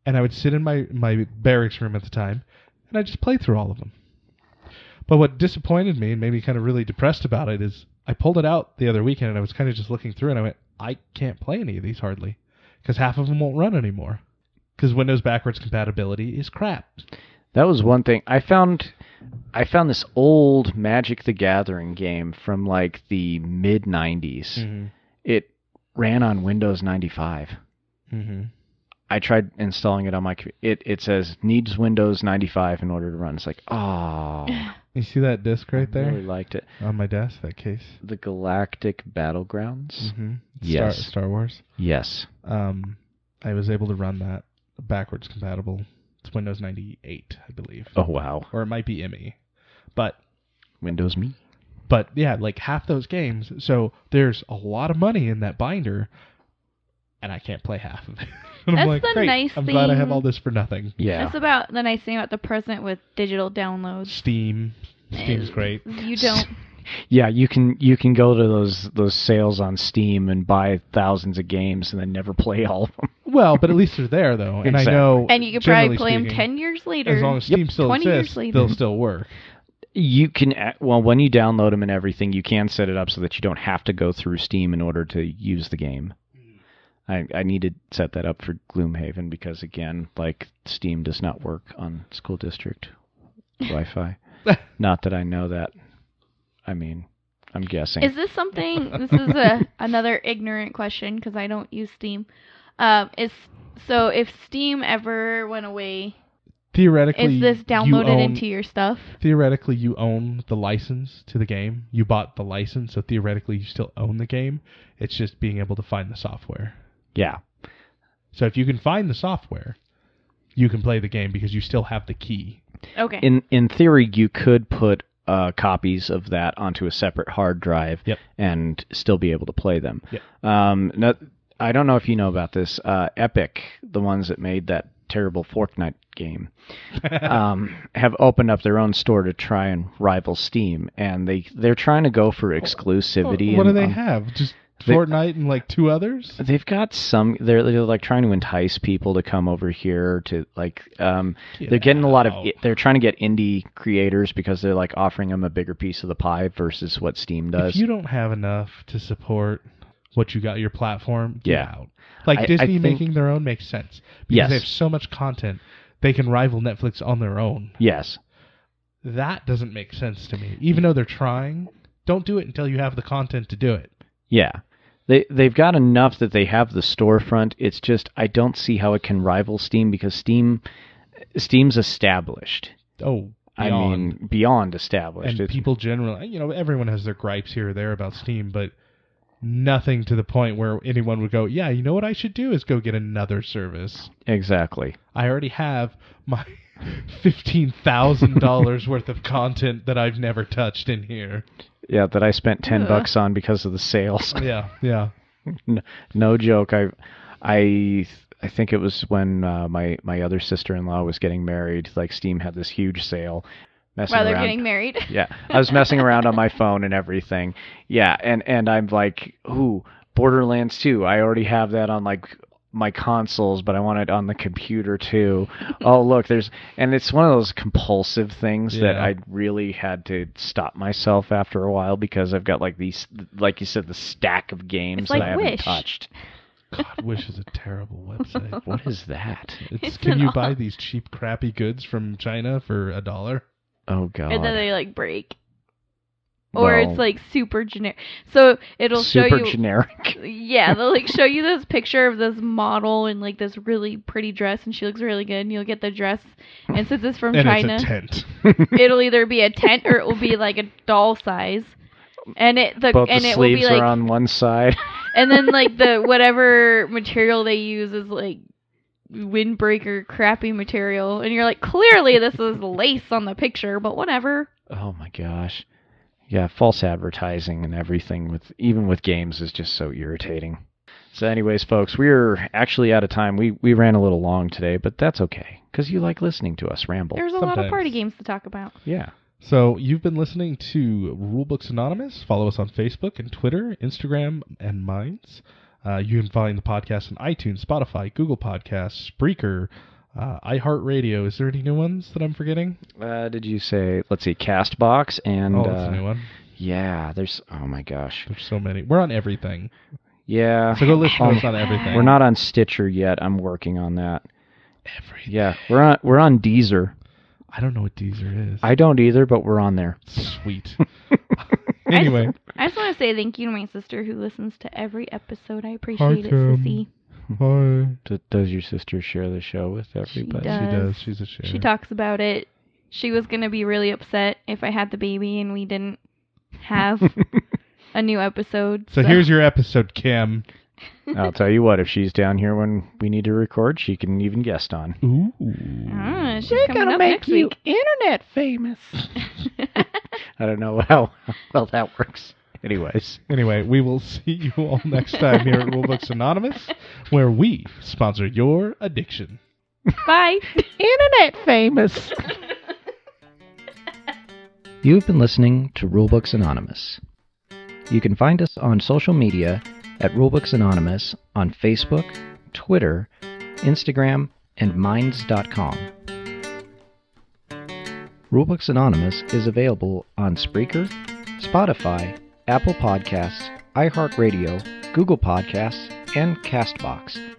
And I would sit in my barracks room at the time, and I just played through all of them. But what disappointed me and made me kind of really depressed about it is I pulled it out the other weekend, and I was kind of just looking through, and I went, I can't play any of these hardly, because half of them won't run anymore, because Windows backwards compatibility is crap. That was one thing. I found this old Magic the Gathering game from like the mid-90s. Mm-hmm. It ran on Windows 95. Mm-hmm. I tried installing it on my computer. It says needs Windows 95 in order to run. It's like, oh. You see that disc right there? I really liked it. On my desk, that case. The Galactic Battlegrounds? Mm-hmm. Yes. Star Wars? Yes. I was able to run that backwards compatible. It's Windows 98, I believe. Oh, wow. Or it might be ME. But Windows Me. But yeah, like half those games. So there's a lot of money in that binder, and I can't play half of it. And I'm like, the great, nice I'm thing. glad I have all this for nothing. Yeah. That's about the nice thing about the present with digital downloads. Steam's great. You don't. Yeah, you can go to those sales on Steam and buy thousands of games and then never play all of them. Well, but at least they're there though, and Exactly. I know. And you can probably play them 10 years later. As long as Steam still 20 years exists, later. they'll still work. You can, well, when you download them and everything, you can set it up so that you don't have to go through Steam in order to use the game. I need to set that up for Gloomhaven because, again, like, Steam does not work on school district Wi-Fi. Not that I know that. I mean, I'm guessing. Is this something, this is another ignorant question because I don't use Steam. So if Steam ever went away, theoretically, Is this you downloaded own- into your stuff? Theoretically, you own the license to the game. You bought the license, so theoretically, you still own the game. It's just being able to find the software. Yeah. So if you can find the software, you can play the game because you still have the key. Okay. In theory, you could put copies of that onto a separate hard drive Yep. and still be able to play them. Yep. Now, I don't know if you know about this. Epic, the ones that made that terrible Fortnite game, have opened up their own store to try and rival Steam, and they're trying to go for exclusivity. What do and, they have? Just Fortnite and like 2 others? They've got some. They're like trying to entice people to come over here to like. They're getting a lot of. They're trying to get indie creators because they're like offering them a bigger piece of the pie versus what Steam does. If you don't have enough to support what you got your platform, get Yeah. out. Like I Disney think- making their own makes sense because Yes. they have so much content. They can rival Netflix on their own. Yes. That doesn't make sense to me. Even though they're trying, don't do it until you have the content to do it. Yeah. They've got enough that they have the storefront. It's just I don't see how it can rival Steam because Steam's established. Oh, I mean, beyond established. and people generally, everyone has their gripes here or there about Steam, but nothing to the point where anyone would go, yeah, you know what I should do is go get another service. Exactly. I already have my $15,000 worth of content that I've never touched in here. Yeah, that I spent $10 on because of the sales. Yeah. No joke. I think it was when my other sister-in-law was getting married. Like Steam had this huge sale. While they're getting married. Yeah, I was messing around on my phone and everything. Yeah, and I'm like, ooh, Borderlands 2. I already have that on like my consoles, but I want it on the computer too. Oh, look, and it's one of those compulsive things that I really had to stop myself after a while because I've got like these, like you said, the stack of games It's like that I haven't Wish. touched. God, Wish is a terrible website. What is that? Can you buy these cheap, crappy goods from China for $1? Oh, God. And then they like break. Or Well, it's like super generic. So it'll show super you. generic. Yeah, they'll like show you this picture of this model in like this really pretty dress, and she looks really good. And you'll get the dress, and since it's from And China, it's a tent. it'll either be a tent or it will be like a doll size, and it Both and the it will be sleeves like, are on one side. and then like the whatever material they use is like windbreaker crappy material, and you're like, clearly this is lace on the picture, but whatever. Oh my gosh. Yeah, false advertising and everything even with games is just so irritating. So anyways, folks, we're actually out of time. We ran a little long today, but that's okay because you like listening to us ramble. There's a lot of Sometimes. party games to talk about. Yeah. So you've been listening to Rulebooks Anonymous. Follow us on Facebook and Twitter, Instagram, and Minds. You can find the podcast on iTunes, Spotify, Google Podcasts, Spreaker, iHeartRadio. Is there any new ones that I'm forgetting? Did you say, let's see, Castbox and... Oh, that's a new one. Yeah, oh my gosh. There's so many. We're on everything. Yeah. So go listen to us on everything. We're not on Stitcher yet. I'm working on that. Everything. Yeah, we're on Deezer. I don't know what Deezer is. I don't either, but we're on there. Sweet. Anyway. I just want to say thank you to my sister who listens to every episode. I appreciate it, Kim. Sissy. Hi. Does your sister share the show with everybody? does. She does. She's a share. She talks about it. She was going to be really upset if I had the baby and we didn't have a new episode. So here's your episode, Kim. I'll tell you what, if she's down here when we need to record, she can even guest on. Ooh. She's coming up next week. internet famous. I don't know how well that works. Anyways. Anyway, we will see you all next time here at Rulebooks Anonymous, where we sponsor your addiction. Bye. Internet famous. You've been listening to Rulebooks Anonymous. You can find us on social media at Rulebooks Anonymous on Facebook, Twitter, Instagram, and Minds.com. Rulebooks Anonymous is available on Spreaker, Spotify, Apple Podcasts, iHeartRadio, Google Podcasts, and Castbox.